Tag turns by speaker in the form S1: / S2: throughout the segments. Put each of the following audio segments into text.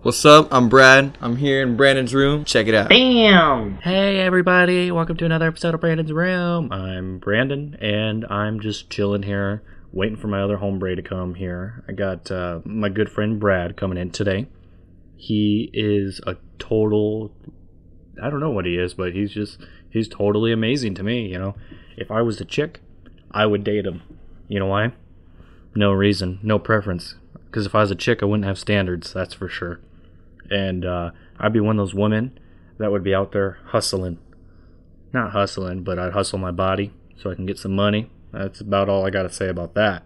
S1: What's up? I'm Brad. I'm here in Brandon's room. Check it out.
S2: Bam! Hey everybody, welcome to another episode of Brandon's Room. I'm Brandon, and I'm just chilling here, waiting for my other hombre to come here. I got my good friend Brad coming in today. He is a total, I don't know what he is, but he's totally amazing to me, you know. If I was a chick, I would date him. You know why? No reason, no preference. Because if I was a chick, I wouldn't have standards, that's for sure. And I'd be one of those women that would be out there hustling. Not hustling, but I'd hustle my body so I can get some money. That's about all I got to say about that.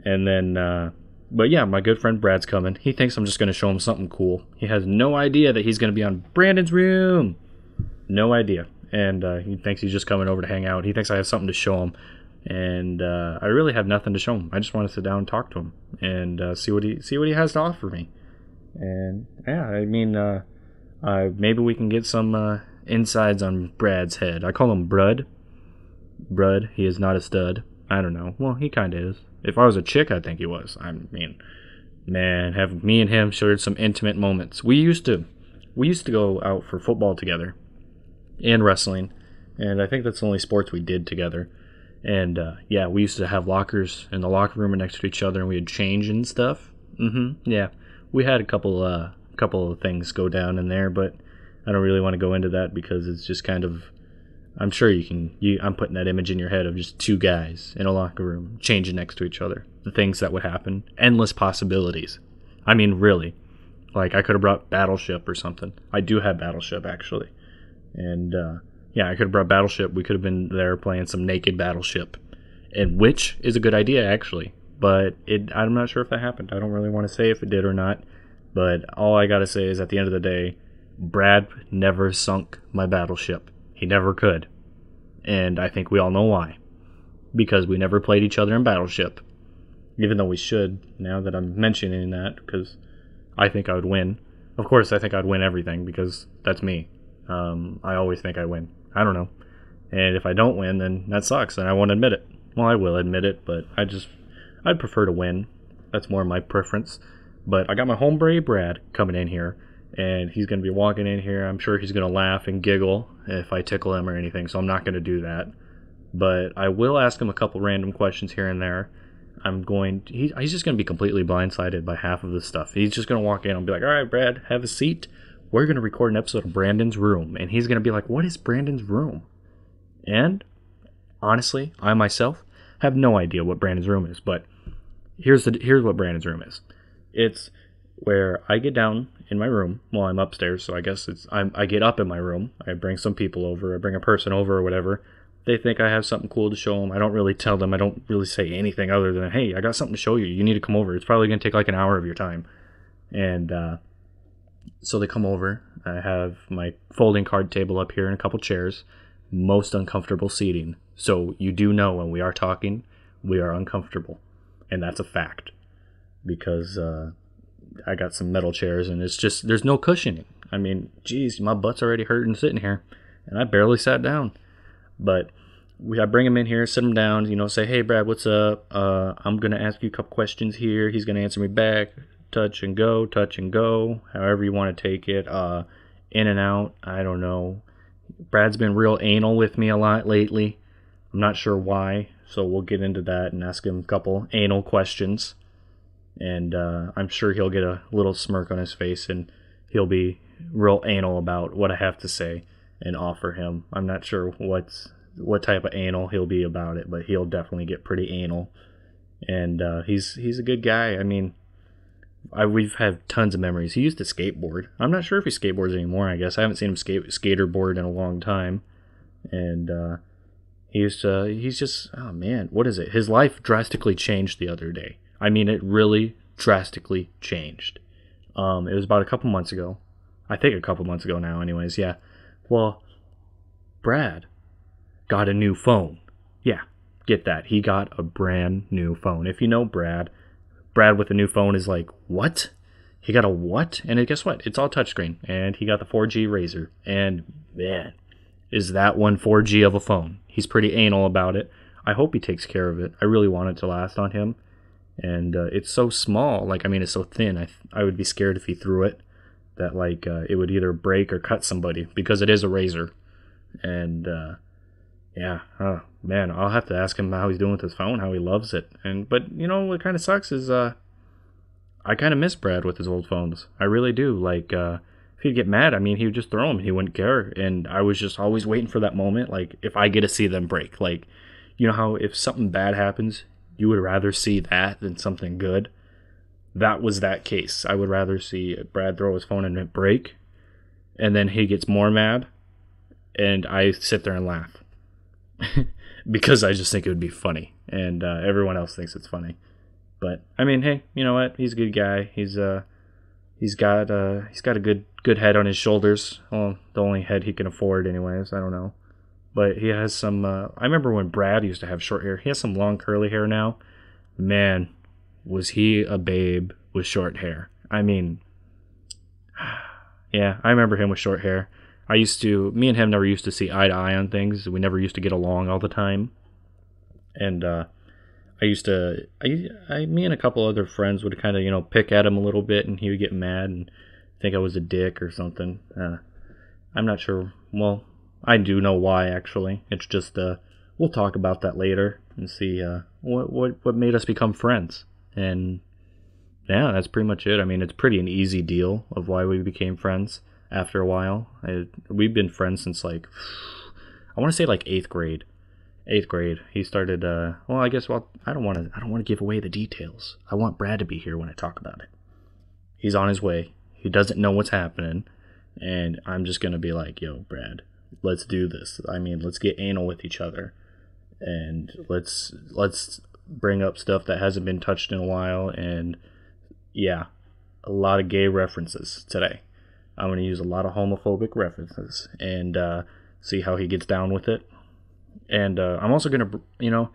S2: And then, but yeah, my good friend Brad's coming. He thinks I'm just going to show him something cool. He has no idea that he's going to be on Brandon's Room. No idea. And he thinks he's just coming over to hang out. He thinks I have something to show him. And I really have nothing to show him. I just want to sit down and talk to him and see what he has to offer me. And yeah, I mean, maybe we can get some insides on Brad's head. I call him Brud. Brud, he is not a stud. I don't know. Well, he kind of is. If I was a chick, I think he was. I mean, man, have me and him shared some intimate moments. We used to go out for football together and wrestling, and I think that's the only sports we did together. And yeah, we used to have lockers in the locker room next to each other, and we would change and stuff. Yeah. We had a couple of things go down in there, but I don't really want to go into that because it's just kind of, I'm sure I'm putting that image in your head of just two guys in a locker room changing next to each other. The things that would happen. Endless possibilities. I mean, really. Like, I could have brought Battleship or something. I do have Battleship, actually. And, yeah, I could have brought Battleship. We could have been there playing some naked Battleship. And which is a good idea, actually. But I'm not sure if that happened. I don't really want to say if it did or not. But all I got to say is at the end of the day, Brad never sunk my Battleship. He never could. And I think we all know why. Because we never played each other in Battleship. Even though we should, now that I'm mentioning that, because I think I would win. Of course, I think I'd win everything, because that's me. I always think I win. I don't know. And if I don't win, then that sucks, and I won't admit it. Well, I will admit it, but I'd prefer to win. That's more my preference. But I got my hombre Brad coming in here, and he's going to be walking in here. I'm sure he's going to laugh and giggle if I tickle him or anything, so I'm not going to do that. But I will ask him a couple random questions here and there. He's just going to be completely blindsided by half of this stuff. He's just going to walk in and be like, all right, Brad, have a seat. We're going to record an episode of Brandon's Room. And he's going to be like, what is Brandon's Room? And honestly, I myself have no idea what Brandon's Room is, but here's what Brandon's Room is. It's where I get down in my room. Well, I'm upstairs, so I guess I get up in my room. I bring some people over. I bring a person over or whatever. They think I have something cool to show them. I don't really tell them. I don't really say anything other than, hey, I got something to show you. You need to come over. It's probably going to take like an hour of your time. And so they come over. I have my folding card table up here and a couple chairs. Most uncomfortable seating. So you do know when we are talking, we are uncomfortable. And that's a fact. Because I got some metal chairs and it's just, there's no cushioning. I mean, geez, my butt's already hurting sitting here. And I barely sat down. But I bring him in here, sit him down, say, hey, Brad, what's up? I'm going to ask you a couple questions here. He's going to answer me back. Touch and go, however you want to take it. In and out, I don't know. Brad's been real anal with me a lot lately. I'm not sure why, so we'll get into that and ask him a couple anal questions. And I'm sure he'll get a little smirk on his face and he'll be real anal about what I have to say and offer him. I'm not sure what type of anal he'll be about it, but he'll definitely get pretty anal. And he's a good guy. I mean, we've had tons of memories. He used to skateboard. I'm not sure if he skateboards anymore, I guess. I haven't seen him skaterboard in a long time. And he's just, oh man, what is it? His life drastically changed the other day. I mean, it really drastically changed. It was about a couple months ago. I think a couple months ago now anyways, yeah. Well, Brad got a new phone. Yeah, get that. He got a brand new phone. If you know Brad with a new phone is like, what? He got a what? And guess what? It's all touchscreen. And he got the 4G Razr. And man, is that one 4G of a phone. He's pretty anal about it. I hope he takes care of it. I really want it to last on him. And it's so small. Like, I mean, it's so thin. I would be scared if he threw it that, like, it would either break or cut somebody because it is a razor. And, yeah, oh, man, I'll have to ask him how he's doing with his phone, how he loves it. But, you know, what kind of sucks is, I kind of miss Brad with his old phones. I really do. Like, if he'd get mad, I mean, he would just throw them. He wouldn't care. And I was just always waiting for that moment, like, if I get to see them break. Like, you know how if something bad happens, you would rather see that than something good? That was that case. I would rather see Brad throw his phone and it break, and then he gets more mad, and I sit there and laugh. Because I just think it would be funny, and everyone else thinks it's funny. But I mean, hey, you know what? He's a good guy. He's got a good head on his shoulders. Well, the only head he can afford, anyways. I don't know, but he has some. I remember when Brad used to have short hair. He has some long curly hair now. Man, was he a babe with short hair? I mean, yeah, I remember him with short hair. Me and him never used to see eye to eye on things. We never used to get along all the time. And me and a couple other friends would kind of, you know, pick at him a little bit, and he would get mad and think I was a dick or something. I'm not sure. Well, I do know why, actually. It's just, we'll talk about that later and see what made us become friends. And yeah, that's pretty much it. I mean, it's pretty an easy deal of why we became friends. After a while, we've been friends since, like, I want to say like 8th grade. 8th grade. He started. Well, I guess. Well, I don't want to give away the details. I want Brad to be here when I talk about it. He's on his way. He doesn't know what's happening, and I'm just gonna be like, "Yo, Brad, let's do this. I mean, let's get anal with each other, and let's bring up stuff that hasn't been touched in a while." And yeah, a lot of gay references today. I'm going to use a lot of homophobic references and see how he gets down with it. And I'm also going to, you know,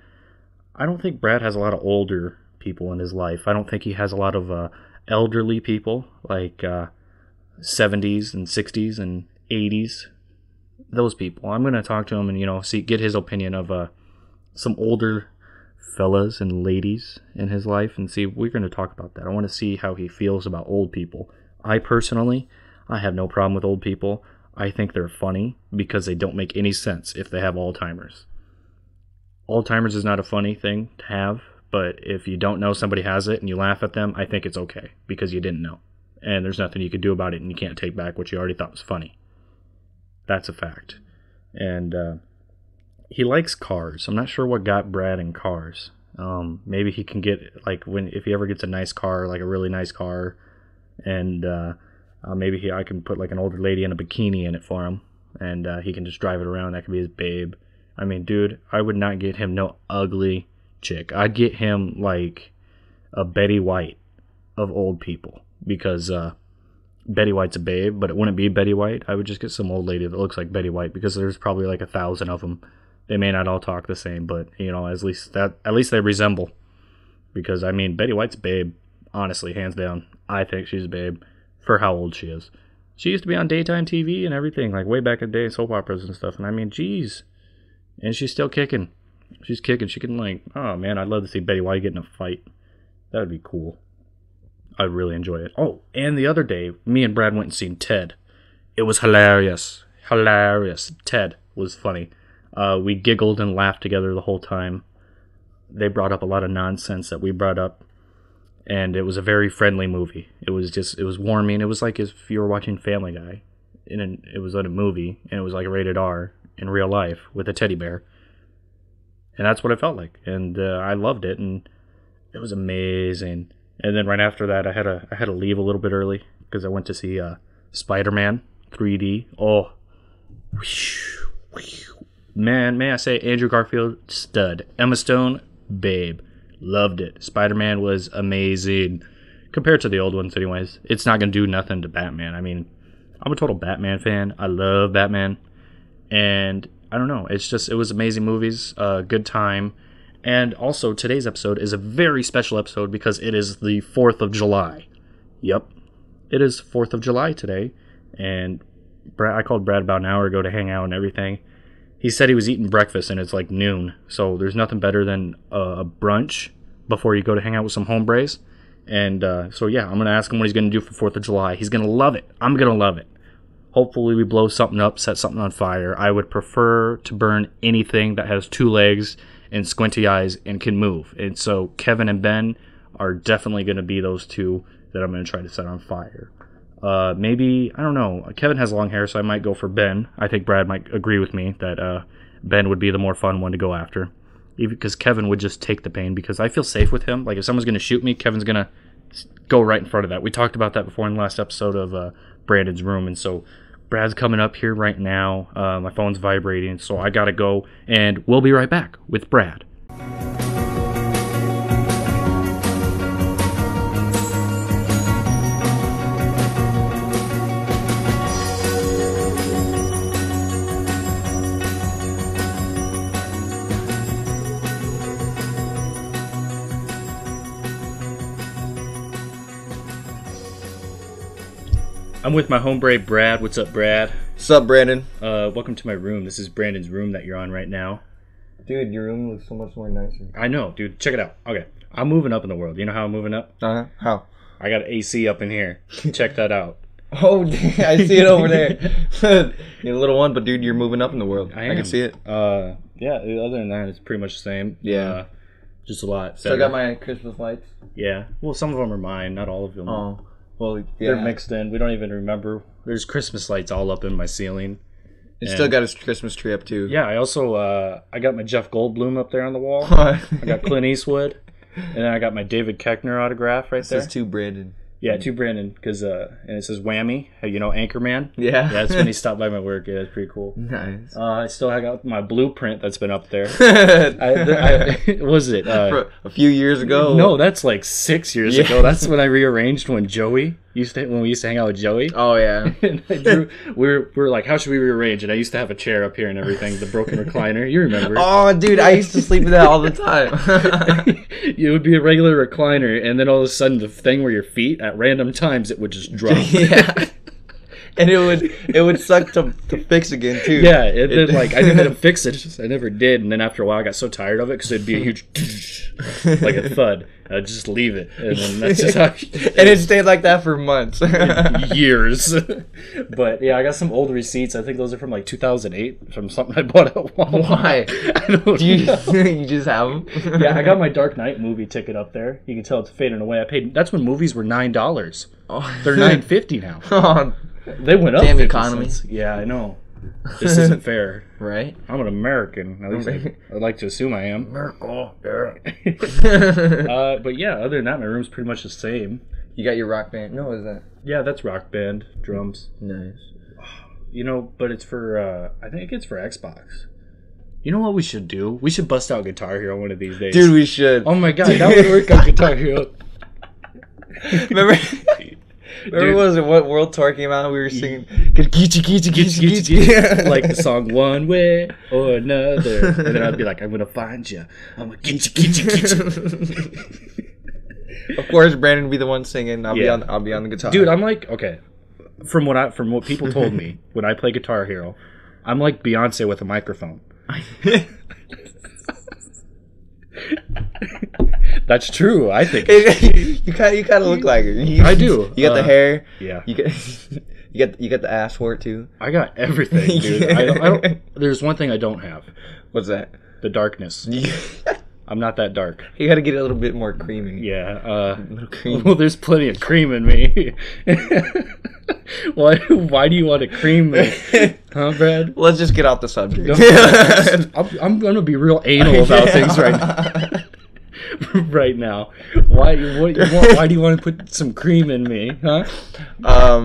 S2: I don't think Brad has a lot of older people in his life. I don't think he has a lot of elderly people, like 70s and 60s and 80s. Those people. I'm going to talk to him and, you know, get his opinion of some older fellas and ladies in his life, and see, we're going to talk about that. I want to see how he feels about old people. I have no problem with old people. I think they're funny because they don't make any sense if they have Alzheimer's. Alzheimer's is not a funny thing to have, but if you don't know somebody has it and you laugh at them, I think it's okay because you didn't know. And there's nothing you can do about it, and you can't take back what you already thought was funny. That's a fact. And he likes cars. I'm not sure what got Brad in cars. Maybe he can get, like, if he ever gets a nice car, like a really nice car, and maybe I can put like an older lady in a bikini in it for him, and he can just drive it around. That could be his babe. I mean, dude, I would not get him no ugly chick. I'd get him like a Betty White of old people, because Betty White's a babe, but it wouldn't be Betty White. I would just get some old lady that looks like Betty White, because there's probably like 1,000 of them. They may not all talk the same, but you know, at least they resemble. Because I mean, Betty White's a babe, honestly, hands down. I think she's a babe for how old she is. She used to be on daytime TV and everything, like way back in the day, soap operas and stuff. And I mean, geez, and she's still kicking. She's kicking. She can, like, oh man, I'd love to see Betty White get in a fight. That would be cool. I'd really enjoy it. Oh, and the other day, me and Brad went and seen Ted. It was hilarious. Hilarious. Ted was funny. We giggled and laughed together the whole time. They brought up a lot of nonsense that we brought up. And it was a very friendly movie. It was warming. It was like if you were watching Family Guy. It was on a movie, and it was like a rated R in real life with a teddy bear. And that's what it felt like. And I loved it, and it was amazing. And then right after that, I had to leave a little bit early because I went to see Spider-Man 3D. Oh, man, may I say, Andrew Garfield, stud. Emma Stone, babe. Loved it. Spider-Man was amazing. Compared to the old ones, anyways. It's not going to do nothing to Batman. I mean, I'm a total Batman fan. I love Batman. And I don't know. It was amazing movies. Good time. And also, today's episode is a very special episode because it is the 4th of July. Yep. It is 4th of July today. And I called Brad about an hour ago to hang out and everything. He said he was eating breakfast and it's like noon. So there's nothing better than a brunch before you go to hang out with some hombres. And so, yeah, I'm going to ask him what he's going to do for 4th of July. He's going to love it. I'm going to love it. Hopefully we blow something up, set something on fire. I would prefer to burn anything that has 2 legs and squinty eyes and can move. And so Kevin and Ben are definitely going to be those 2 that I'm going to try to set on fire. Maybe, I don't know. Kevin has long hair, so I might go for Ben. I think Brad might agree with me that Ben would be the more fun one to go after. Even because Kevin would just take the pain, because I feel safe with him. Like, if someone's going to shoot me, Kevin's going to go right in front of that. We talked about that before in the last episode of Brandon's Room, and so Brad's coming up here right now. My phone's vibrating, so I got to go, and we'll be right back with Brad. I'm with my hombre, Brad. What's up, Brad?
S1: What's up, Brandon?
S2: Welcome to my room. This is Brandon's room that you're on right now.
S1: Dude, your room looks so much more nicer.
S2: I know, dude. Check it out. Okay. I'm moving up in the world. You know how I'm moving up?
S1: How?
S2: I got AC up in here. Check that out.
S1: Oh, dude, I see it over there. You're a little one, but dude, you're moving up in the world. I can see it.
S2: Yeah, other than that, it's pretty much the same.
S1: Yeah.
S2: Just a lot.
S1: Still got my Christmas lights?
S2: Yeah. Well, some of them are mine, not all of them.
S1: Oh. Well, yeah.
S2: They're mixed in. We don't even remember. There's Christmas lights all up in my ceiling.
S1: You still got his Christmas tree up, too.
S2: Yeah, I also, I got my Jeff Goldblum up there on the wall. I got Clint Eastwood. And then I got my David Koechner autograph right there.
S1: This is to Brandon.
S2: Yeah, to Brandon, because and it says Whammy, you know, Anchorman.
S1: Yeah.
S2: Yeah, that's when he stopped by my work. Yeah, that's pretty cool.
S1: Nice.
S2: I still got my blueprint that's been up there. What was it?
S1: A few years ago?
S2: No, that's like 6 years ago. That's when I rearranged when we used to hang out with Joey.
S1: Oh, yeah.
S2: And we were like, how should we rearrange it? I used to have a chair up here and everything, the broken recliner. You remember?
S1: Oh, dude, I used to sleep in that all the time.
S2: It would be a regular recliner, and then all of a sudden the thing where your feet, at random times, it would just drop.
S1: Yeah. And it would suck to fix again, too.
S2: Yeah, and then, like, I didn't fix it. I never did. And then after a while, I got so tired of it because it'd be a huge, like a thud. I'd just leave it. And then that's just how...
S1: And it stayed like that for months.
S2: Years. But, yeah, I got some old receipts. I think those are from, like, 2008, from something I bought at Walmart.
S1: Why?
S2: I don't know.
S1: You just have them?
S2: Yeah, I got my Dark Knight movie ticket up there. You can tell it's fading away. That's when movies were $9.
S1: Oh.
S2: They're $9.50 now.
S1: Oh.
S2: They went up.
S1: Damn economy.
S2: Cents. Yeah, I know. This isn't fair.
S1: Right?
S2: I'm an American. At least I'd like to assume I am.
S1: America.
S2: But yeah, other than that, my room's pretty much the same.
S1: You got your rock band? No, what is that?
S2: Yeah, that's Rock Band drums.
S1: Nice.
S2: You know, but it's for, I think it's for Xbox. You know what we should do? We should bust out Guitar Hero one of these days.
S1: Dude, we should.
S2: Oh my god, that would work on Guitar Hero.
S1: Remember what World Tour came out? We were singing like
S2: the song One Way or Another, and then I'd be like, I'm gonna find you. I'm gonna get you.
S1: Of course, Brandon would be the one singing. I'll be on the guitar.
S2: Dude, I'm like, okay. From what people told me when I play Guitar Hero, I'm like Beyonce with a microphone. That's true. I think
S1: you kind of look like her.
S2: I do.
S1: You got the hair.
S2: Yeah.
S1: You got the ass for it too.
S2: I got everything, dude. I don't. There's one thing I don't have.
S1: What's that?
S2: The darkness. I'm not that dark.
S1: You got to get a little bit more cream in you.
S2: Yeah.
S1: A little cream.
S2: Well, there's plenty of cream in me. Why do you want to cream me? Huh, Brad?
S1: Let's just get off the subject.
S2: I'm going to be real anal about things right now. Right now. Why do you want to put some cream in me, huh?
S1: I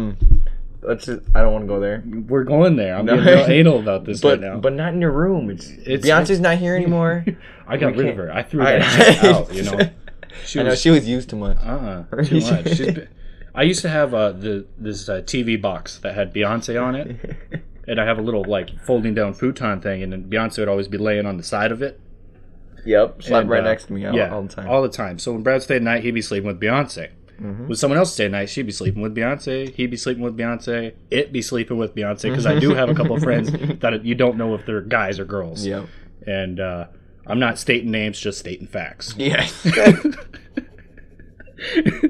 S1: don't want to go there.
S2: We're going there. I'm being real anal about this right now.
S1: But not in your room. Beyonce's not here anymore.
S2: I got rid of her. I threw that out, you know.
S1: I know, she was used too much.
S2: Too much. I used to have this TV box that had Beyonce on it. And I have a little, like, folding down futon thing, and then Beyonce would always be laying on the side of it.
S1: Yep, slept right next to me all the time.
S2: All the time. So when Brad stayed at night, he'd be sleeping with Beyonce. Mm-hmm. When someone else stayed at night, she'd be sleeping with Beyonce. He'd be sleeping with Beyonce. It'd be sleeping with Beyonce, because I do have a couple of friends that you don't know if they're guys or girls.
S1: Yep.
S2: And I'm not stating names, just stating facts.
S1: Yeah.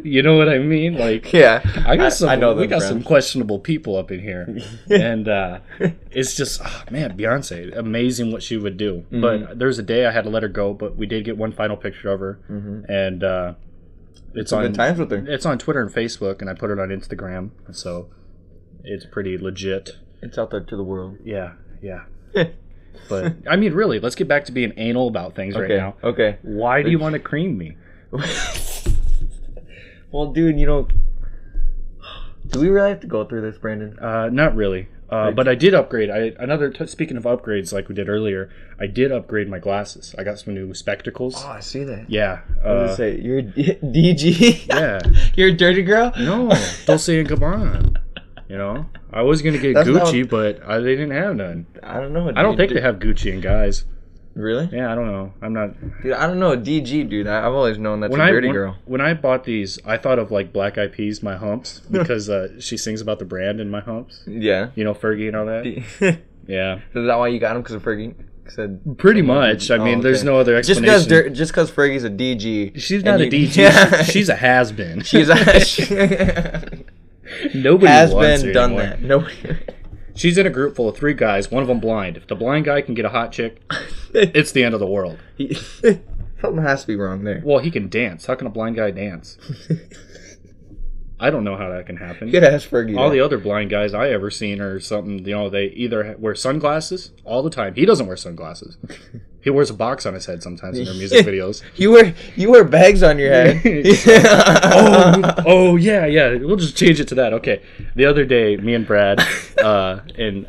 S2: You know what I mean? Like,
S1: Yeah.
S2: I know we got
S1: friends.
S2: some questionable people up in here, and it's just, man, Beyonce, amazing what she would do.
S1: Mm-hmm.
S2: But there's a day I had to let her go, but we did get one final picture of her, and it's on
S1: good times with her.
S2: It's on Twitter and Facebook, and I put it on Instagram, so it's pretty legit.
S1: It's out there to the world.
S2: Yeah. But I mean, really, let's get back to being anal about things right now.
S1: Okay.
S2: Why do you want to cream me?
S1: Well, dude, you know, do we really have to go through this, Brandon?
S2: Not really. But I did upgrade. Speaking of upgrades, like we did earlier, I did upgrade my glasses. I got some new spectacles.
S1: Oh, I see that.
S2: Yeah.
S1: I was gonna say, you're DG?
S2: Yeah.
S1: You're a dirty girl?
S2: No, Dolce & Gabbana. You know, I was gonna get
S1: That's
S2: Gucci, but they didn't have none.
S1: I don't know.
S2: I don't think they have Gucci in guys.
S1: Really?
S2: Yeah, I don't know. I'm not.
S1: Dude, I don't know. DG, dude. I've always known that's a dirty girl.
S2: When I bought these, I thought of like Black Eyed Peas, My Humps, because she sings about the brand in My Humps.
S1: Yeah.
S2: You know, Fergie and all that. Yeah.
S1: Is that why you got him? Because of Fergie?
S2: Pretty much. I mean, there's no other explanation.
S1: Just because Fergie's a DG.
S2: She's not a DG. She's a has-been.
S1: She's a
S2: Nobody
S1: has
S2: wants
S1: been
S2: her
S1: done
S2: anymore.
S1: that. Nobody.
S2: She's in a group full of 3 guys, one of them blind. If the blind guy can get a hot chick, it's the end of the world.
S1: Something has to be wrong there.
S2: Well, he can dance. How can a blind guy dance? I don't know how that can happen.
S1: You gotta ask Fergie.
S2: All the other blind guys I ever seen or something, you know, they either wear sunglasses all the time. He doesn't wear sunglasses. He wears a box on his head sometimes in their music videos.
S1: You wear bags on your head.
S2: oh yeah. We'll just change it to that. Okay. The other day, me and Brad, and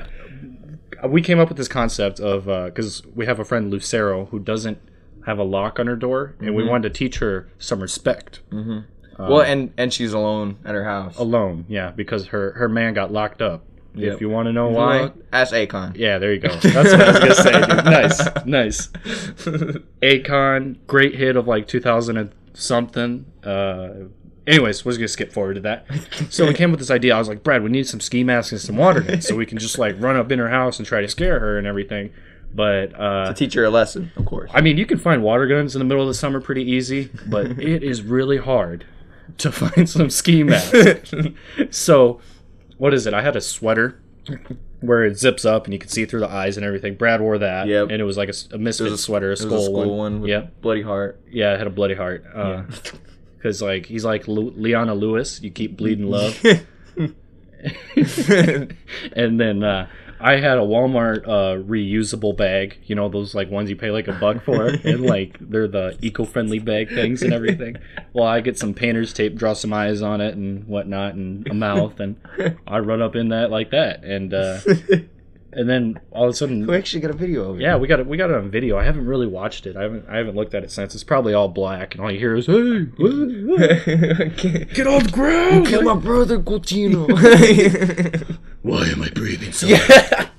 S2: we came up with this concept of because we have a friend Lucero who doesn't have a lock on her door, and we wanted to teach her some respect.
S1: Mm-hmm. Well, and she's alone at her house.
S2: Alone, yeah, because her man got locked up.
S1: Yep.
S2: If you want to know why,
S1: ask Akon.
S2: Yeah, there you go. That's what I was gonna say, dude. Nice. Akon, great hit of like 2000 and something. Anyways, was gonna skip forward to that. So we came with this idea. I was like, Brad, we need some ski masks and some water guns so we can just like run up in her house and try to scare her and everything. But
S1: to teach her a lesson, of course.
S2: I mean, you can find water guns in the middle of the summer pretty easy, but it is really hard to find some ski masks. So, what is it? I had a sweater where it zips up and you can see through the eyes and everything. Brad wore that, and it was like a misfit sweater, a skull
S1: one with a bloody heart.
S2: Yeah, it had a bloody heart. Because like he's like Leona Lewis, you keep bleeding love. And then I had a Walmart reusable bag, you know, those like ones you pay like $1 for, and like they're the eco-friendly bag things and everything. Well, I get some painter's tape, draw some eyes on it and whatnot, and a mouth, and I run up in that like that, and then all of a sudden,
S1: we actually got a video of it.
S2: Yeah, we got it on video. I haven't really watched it. I haven't looked at it since. It's probably all black, and all you hear is, "Hey, get on the ground!
S1: Kill my brother, Gotino."
S2: Why am I breathing so hard?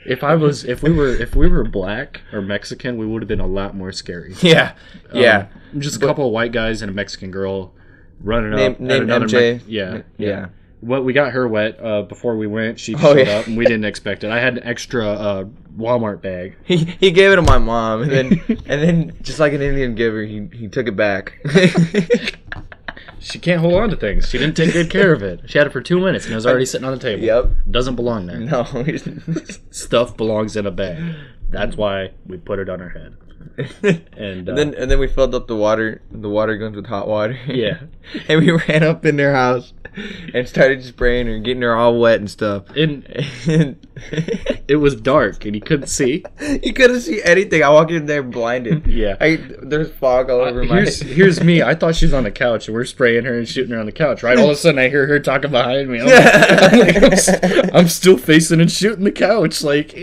S2: If we were black or Mexican, we would have been a lot more scary.
S1: Yeah.
S2: Just a couple of white guys and a Mexican girl running up.
S1: Named MJ.
S2: Yeah. Well, we got her wet before we went. She showed up, and we didn't expect it. I had an extra Walmart bag.
S1: He gave it to my mom, and then just like an Indian giver, he took it back.
S2: She can't hold on to things. She didn't take good care of it. She had it for 2 minutes, and it was already sitting on the table.
S1: Yep.
S2: Doesn't belong there.
S1: No.
S2: Stuff belongs in a bag. That's why we put it on her head. And
S1: then we filled up the water guns with hot water.
S2: Yeah.
S1: And we ran up in their house and started spraying her, getting her all wet and stuff.
S2: And it was dark, and you couldn't see.
S1: You couldn't see anything. I walked in there blinded.
S2: Yeah.
S1: There's fog all over my head.
S2: Here's me. I thought she was on the couch, and we're spraying her and shooting her on the couch, right? All of a sudden, I hear her talking behind me. I'm still facing and shooting the couch, like...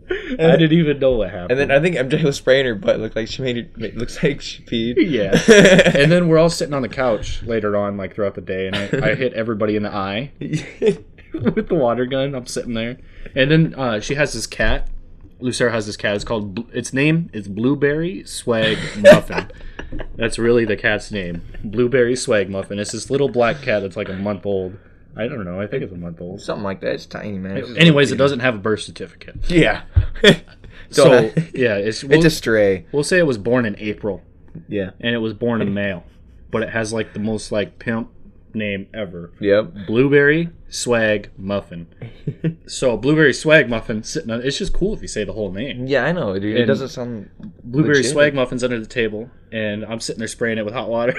S2: I didn't even know what happened.
S1: And then I think MJ was spraying her butt. Looks like she looks like she peed.
S2: Yeah. And then we're all sitting on the couch later on, like throughout the day, and I hit everybody in the eye with the water gun. I'm sitting there, and then she has this cat. Lucero has this cat. Its name is Blueberry Swag Muffin. That's really the cat's name, Blueberry Swag Muffin. It's this little black cat that's like a month old. I don't know. I think it's a month old.
S1: Something like that. It's tiny, man.
S2: Anyways, it doesn't have a birth certificate.
S1: Yeah.
S2: So, yeah.
S1: It's a stray.
S2: We'll say it was born in April.
S1: Yeah.
S2: And it was born a male. But it has, like, the most, like, pimp name ever.
S1: Yep.
S2: Blueberry Swag Muffin. So, Blueberry Swag Muffin sitting on... It's just cool if you say the whole name.
S1: Yeah, I know, dude. It doesn't sound
S2: Blueberry
S1: legit.
S2: Swag Muffin's under the table, and I'm sitting there spraying it with hot water.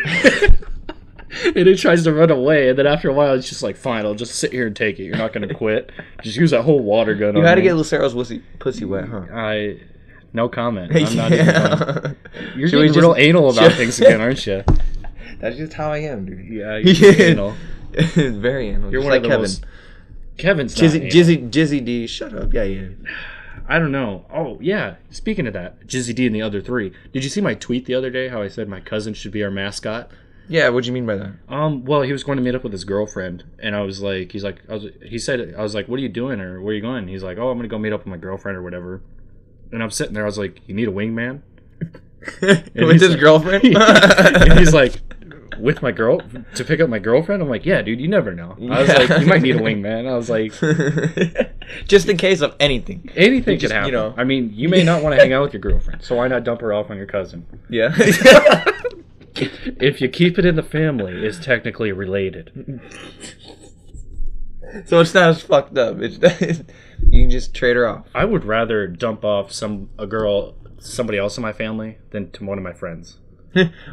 S2: And it tries to run away, and then after a while, it's just like, fine, I'll just sit here and take it. You're not going to quit. Just use that whole water gun on me.
S1: You had to get Lucero's pussy wet, huh?
S2: No comment. I'm not even going. You're getting real anal about things again, aren't you?
S1: That's just how I am, dude.
S2: Yeah, you're anal.
S1: Very anal.
S2: You're
S1: just
S2: one
S1: like
S2: of the
S1: Kevin.
S2: most... Kevin's not
S1: Jizzy D, shut up. Yeah.
S2: I don't know. Oh, yeah. Speaking of that, Jizzy D and the other three. Did you see my tweet the other day how I said my cousin should be our mascot?
S1: Yeah, what'd you mean by that?
S2: Well, he was going to meet up with his girlfriend, and I was like, I was like, what are you doing, or where are you going? He's like, oh, I'm going to go meet up with my girlfriend or whatever. And I'm sitting there, I was like, you need a wingman?
S1: With his girlfriend?
S2: And he's like, with my girl, to pick up my girlfriend? I'm like, yeah, dude, you never know. I was like, you might need a wingman. I was like...
S1: Just in case of anything.
S2: Anything could happen. You know. I mean, you may not want to hang out with your girlfriend, so why not dump her off on your cousin?
S1: Yeah.
S2: If you keep it in the family, it's technically related.
S1: So it's not as fucked up. You can just trade her off.
S2: I would rather dump off somebody else in my family than to one of my friends.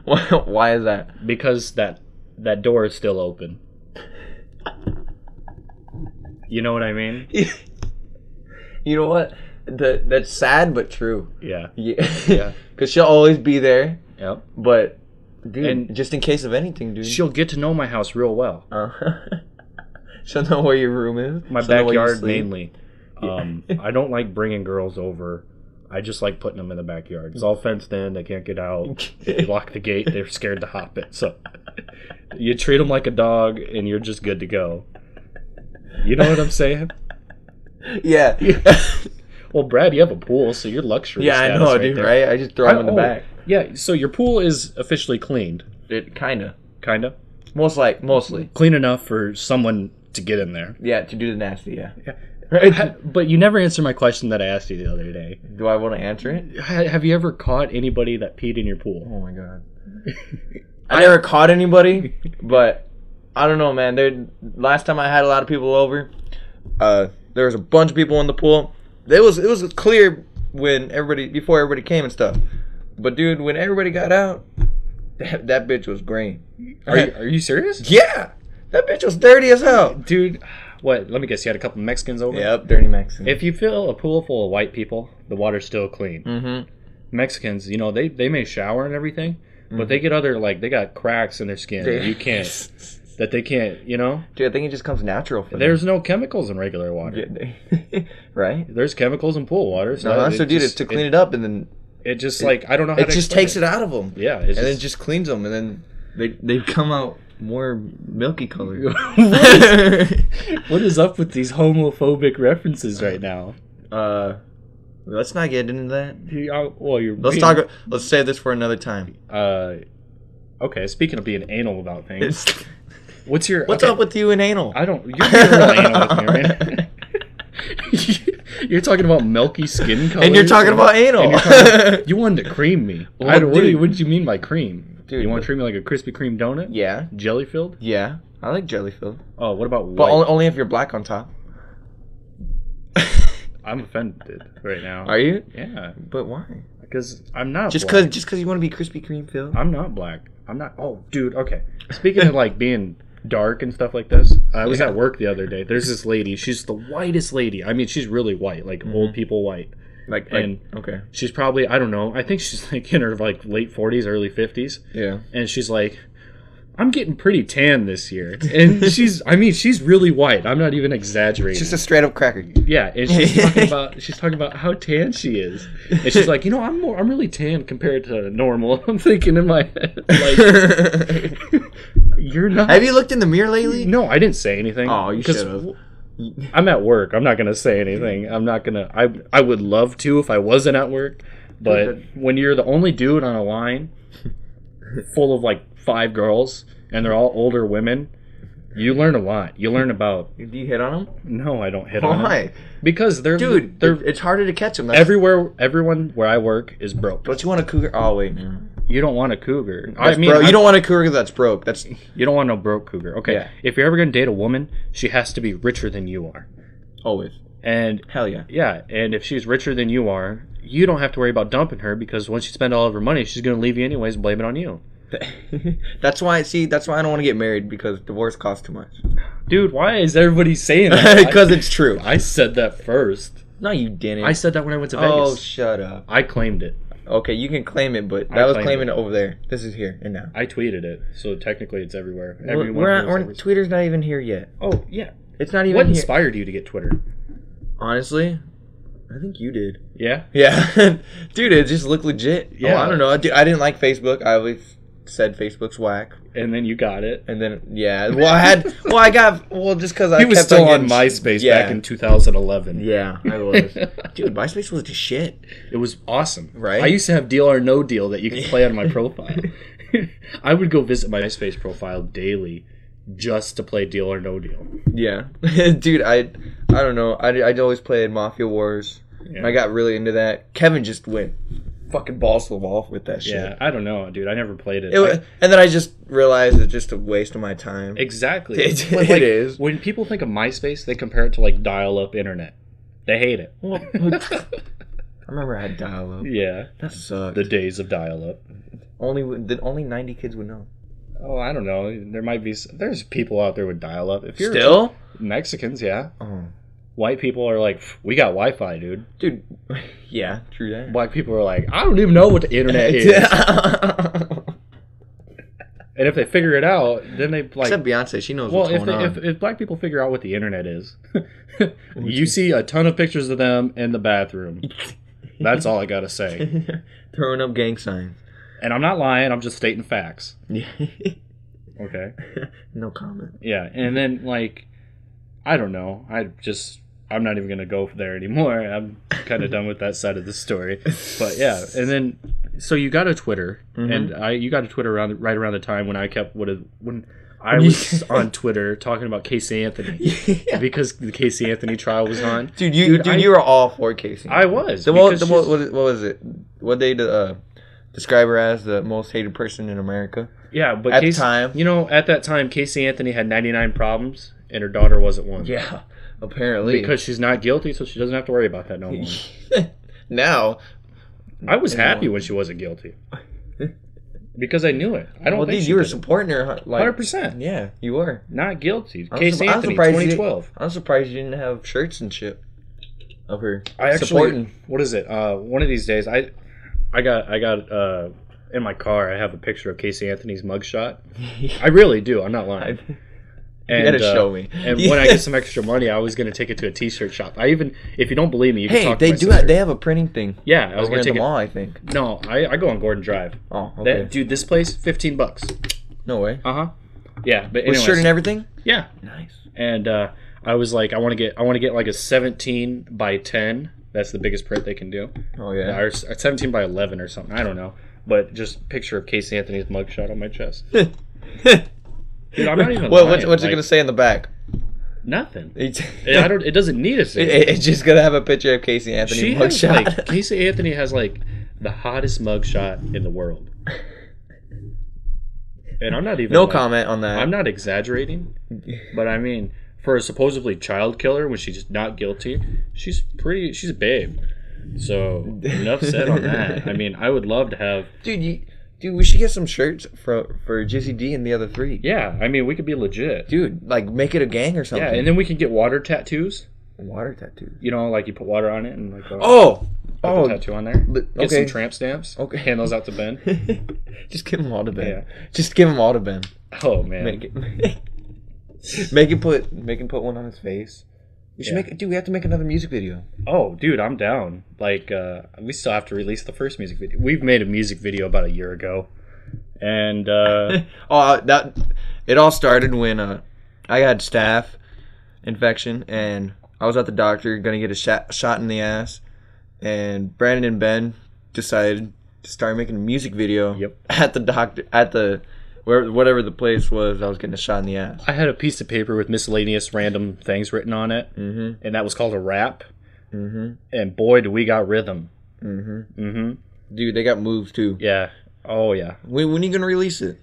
S1: Why is that?
S2: Because that door is still open. You know what I mean?
S1: You know what? That's sad but true.
S2: Yeah.
S1: Yeah. Because she'll always be there.
S2: Yep.
S1: But, dude, and just in case of anything, dude.
S2: She'll get to know my house real well.
S1: She'll know where your room is.
S2: My backyard mainly. I don't like bringing girls over. I just like putting them in the backyard. It's all fenced in. They can't get out. If you lock the gate, they're scared to hop it. So you treat them like a dog, and you're just good to go. You know what I'm saying?
S1: Yeah.
S2: Well, Brad, you have a pool, so you're luxury.
S1: Yeah, I know, dude. Right? I just throw them in the back.
S2: Yeah. So your pool is officially cleaned.
S1: It kinda.
S2: Mostly. Clean enough for someone to get in there.
S1: Yeah, to do the nasty. Yeah.
S2: But you never answered my question that I asked you the other day.
S1: Do I want to answer it?
S2: Have you ever caught anybody that peed in your pool?
S1: Oh my god. I never caught anybody, but I don't know, man. Last time I had a lot of people over, there was a bunch of people in the pool. It was clear before everybody came and stuff. But dude, when everybody got out, that bitch was green.
S2: Are you serious?
S1: Yeah, that bitch was dirty as hell,
S2: dude. What? Let me guess. You had a couple Mexicans over?
S1: Yep, dirty Mexicans.
S2: If you fill a pool full of white people, the water's still clean.
S1: Mm-hmm.
S2: Mexicans, you know, they may shower and everything, but they get they got cracks in their skin that they can't, you know?
S1: Dude, I think it just comes natural for them.
S2: There's no chemicals in regular water.
S1: Right?
S2: There's chemicals in pool water.
S1: So it's to clean it up, and then...
S2: It just, I don't know how to
S1: It just takes it out of them.
S2: Yeah.
S1: And then it just cleans them, and then they come out more milky colored.
S2: What is up with these homophobic references right now?
S1: Let's not get into that.
S2: Let's
S1: save this for another time.
S2: Okay, speaking of being anal about things, what's
S1: up with you and anal?
S2: You're being real anal with me, right? You're talking about milky skin color,
S1: and you're talking about anal.
S2: You wanted to cream me.
S1: What
S2: did you mean by cream?
S1: Dude,
S2: you want to treat me like a Krispy Kreme donut?
S1: Yeah.
S2: Jelly filled?
S1: Yeah, I like jelly filled.
S2: Oh, what about white?
S1: But only if you're black on top.
S2: I'm offended right now.
S1: Are you?
S2: Yeah.
S1: But why?
S2: Because I'm not.
S1: Just because you want to be Krispy Kreme filled.
S2: I'm not black. I'm not. Oh, dude. Okay. Speaking of being dark and stuff like this, I was at work the other day. There's this lady. She's the whitest lady. I mean, she's really white, old people white.
S1: Okay.
S2: She's probably, I don't know. I think she's in her late 40s, early 50s.
S1: Yeah. And
S2: she's like, I'm getting pretty tan this year. And she's really white. I'm not even exaggerating.
S1: Just a straight up cracker.
S2: Yeah, and she's talking about how tan she is. And she's like, I'm really tan compared to normal. I'm thinking in my head, you're not.
S1: Have you looked in the mirror lately?
S2: No, I didn't say anything.
S1: Oh, you should have.
S2: I'm at work. I'm not going to say anything. I'm not going to. I would love to if I wasn't at work. But when you're the only dude on a line full of 5 girls and they're all older women, You learn a lot. You learn about.
S1: Do you hit on them?
S2: No, I don't hit on them.
S1: Why?
S2: Because they're
S1: it's harder to catch them.
S2: Everyone where I work is broke.
S1: Don't you want a cougar? Oh wait, no.
S2: You don't want a cougar.
S1: You don't want a cougar that's broke.
S2: You don't want no broke cougar. Okay.
S1: Yeah.
S2: If you're ever gonna date a woman, she has to be richer than you are.
S1: Always.
S2: And
S1: hell yeah.
S2: Yeah, and if she's richer than you are, you don't have to worry about dumping her because once you spend all of her money, she's gonna leave you anyways and blame it on you.
S1: That's why I don't want to get married, because divorce costs too much.
S2: Dude, why is everybody saying that?
S1: Because it's true.
S2: I said that first.
S1: No, you didn't.
S2: I said that when I went to Vegas.
S1: Oh, shut up.
S2: I claimed it.
S1: Okay, you can claim it, but that was claiming it over there. This is here and now.
S2: I tweeted it, so technically it's everywhere.
S1: Twitter's not even here yet.
S2: Oh, yeah.
S1: It's not even
S2: What
S1: here.
S2: inspired you to get Twitter?
S1: Honestly, I think you did.
S2: Yeah?
S1: Yeah. Dude, it just looked legit.
S2: Yeah.
S1: Oh, I don't know. I didn't like Facebook. I always said Facebook's whack.
S2: And then you got it.
S1: And then, yeah. Just because I
S2: He was still on MySpace back in 2011.
S1: Yeah, I was. Dude, MySpace was just shit.
S2: It was awesome.
S1: Right?
S2: I used to have Deal or No Deal that you could play on my profile. I would go visit my MySpace profile daily just to play Deal or No Deal.
S1: Yeah. Dude, I don't know. I'd always played Mafia Wars. Yeah. I got really into that. Kevin just went fucking balls to the wall with that shit.
S2: Yeah, I don't know, dude. I never played it.
S1: And then I just realized it's just a waste of my time.
S2: Exactly.
S1: It is.
S2: When people think of MySpace, they compare it to like dial-up internet. They hate it.
S1: Well, I remember I had dial-up.
S2: Yeah.
S1: That sucked.
S2: The days of dial-up.
S1: Only 90 kids would know.
S2: Oh, I don't know. There might be. There's people out there with dial-up. If you're
S1: still
S2: Mexicans, yeah.
S1: Oh.
S2: White people are like, we got Wi-Fi, dude.
S1: Dude, yeah, true that.
S2: Black people are like, I don't even know what the internet is. And if they figure it out, then they like.
S1: Except Beyonce, she knows what's going on.
S2: If black people figure out what the internet is, you see a ton of pictures of them in the bathroom. That's all I gotta say.
S1: Throwing up gang signs.
S2: And I'm not lying. I'm just stating facts.
S1: Yeah.
S2: Okay.
S1: No comment.
S2: Yeah, and then like, I don't know. I'm not even going to go there anymore. I'm kind of done with that side of the story. But yeah, and then so you got a Twitter, and you got a Twitter right around the time when I was on Twitter talking about Casey Anthony because the Casey Anthony trial was on.
S1: Dude, you were all for Casey.
S2: I was.
S1: What was it? What they describe her as the most hated person in America?
S2: Yeah, but
S1: at the time,
S2: at that time, Casey Anthony had 99 problems, and her daughter wasn't one.
S1: Yeah. Apparently.
S2: Because she's not guilty, so she doesn't have to worry about that no more.
S1: Now.
S2: I was happy when she wasn't guilty. Because I knew it. I don't think
S1: you were supporting her.
S2: 100%.
S1: Yeah, you were.
S2: Not guilty. Casey Anthony, 2012.
S1: I'm surprised you didn't have shirts and shit of her
S2: supporting. What is it? One of these days, I got in my car, I have a picture of Casey Anthony's mugshot. I really do. I'm not lying.
S1: You gotta show me.
S2: And when I get some extra money, I was gonna take it to a T-shirt shop. If you don't believe me, you can talk to my sister.
S1: They have a printing thing.
S2: Yeah, I was gonna take
S1: the mall, I think.
S2: No, I go on Gordon Drive.
S1: Oh, okay.
S2: Dude, this place, $15.
S1: No way.
S2: Yeah, but
S1: with shirt and everything.
S2: Yeah.
S1: Nice.
S2: And I was like, I want to get like a 17 by 10. That's the biggest print they can do.
S1: Oh yeah.
S2: Or 17 by 11 or something. I don't know. But just picture of Casey Anthony's mugshot on my chest. Dude, I'm not even lying.
S1: What's it gonna say in the back?
S2: Nothing. It doesn't need a say.
S1: It's just gonna have a picture of Casey Anthony mugshot.
S2: Casey Anthony has like the hottest mugshot in the world. And I'm not even
S1: comment on that.
S2: I'm not exaggerating, but I mean, for a supposedly child killer when she's not guilty, she's a babe. So enough said on that. I mean, I would love to have
S1: Dude, we should get some shirts for Jizzy D and the other three.
S2: Yeah, I mean, we could be legit.
S1: Dude, like, make it a gang or something.
S2: Yeah, and then we can get water tattoos.
S1: Water tattoos?
S2: You know, like you put water on it and like...
S1: a
S2: tattoo on there. Get some tramp stamps. Okay. Hand those out to Ben.
S1: Just give them all to Ben.
S2: Yeah.
S1: Just give them all to Ben.
S2: Oh, man.
S1: Make him put one on his face. We should we have to make another music video.
S2: Oh, dude, I'm down. Like, we still have to release the first music video. We've made a music video about a year ago. And,
S1: it all started when, I had staph infection, and I was at the doctor, gonna get a shot in the ass, and Brandon and Ben decided to start making a music video at the whatever the place was, I was getting a shot in the ass.
S2: I had a piece of paper with miscellaneous random things written on it, and that was called a rap. And boy, do we got rhythm.
S1: Dude, they got moves too.
S2: Yeah. Oh yeah.
S1: When are you gonna release it?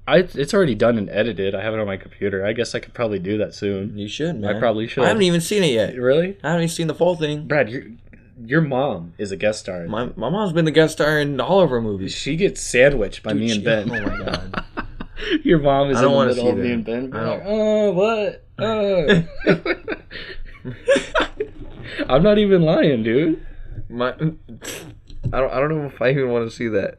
S2: It's already done and edited. I have it on my computer. I guess I could probably do that soon.
S1: You should, man.
S2: I probably should.
S1: I haven't even seen it yet.
S2: Really?
S1: I haven't even seen the full thing.
S2: Brad, your mom is a guest star.
S1: My mom's been the guest star in all of our movies.
S2: She gets sandwiched by me and Ben.
S1: Oh my god.
S2: Your mom is in the middle of
S1: that.
S2: me and Ben. Like, oh, what? I'm not even lying, dude.
S1: I don't know if I even want to see that.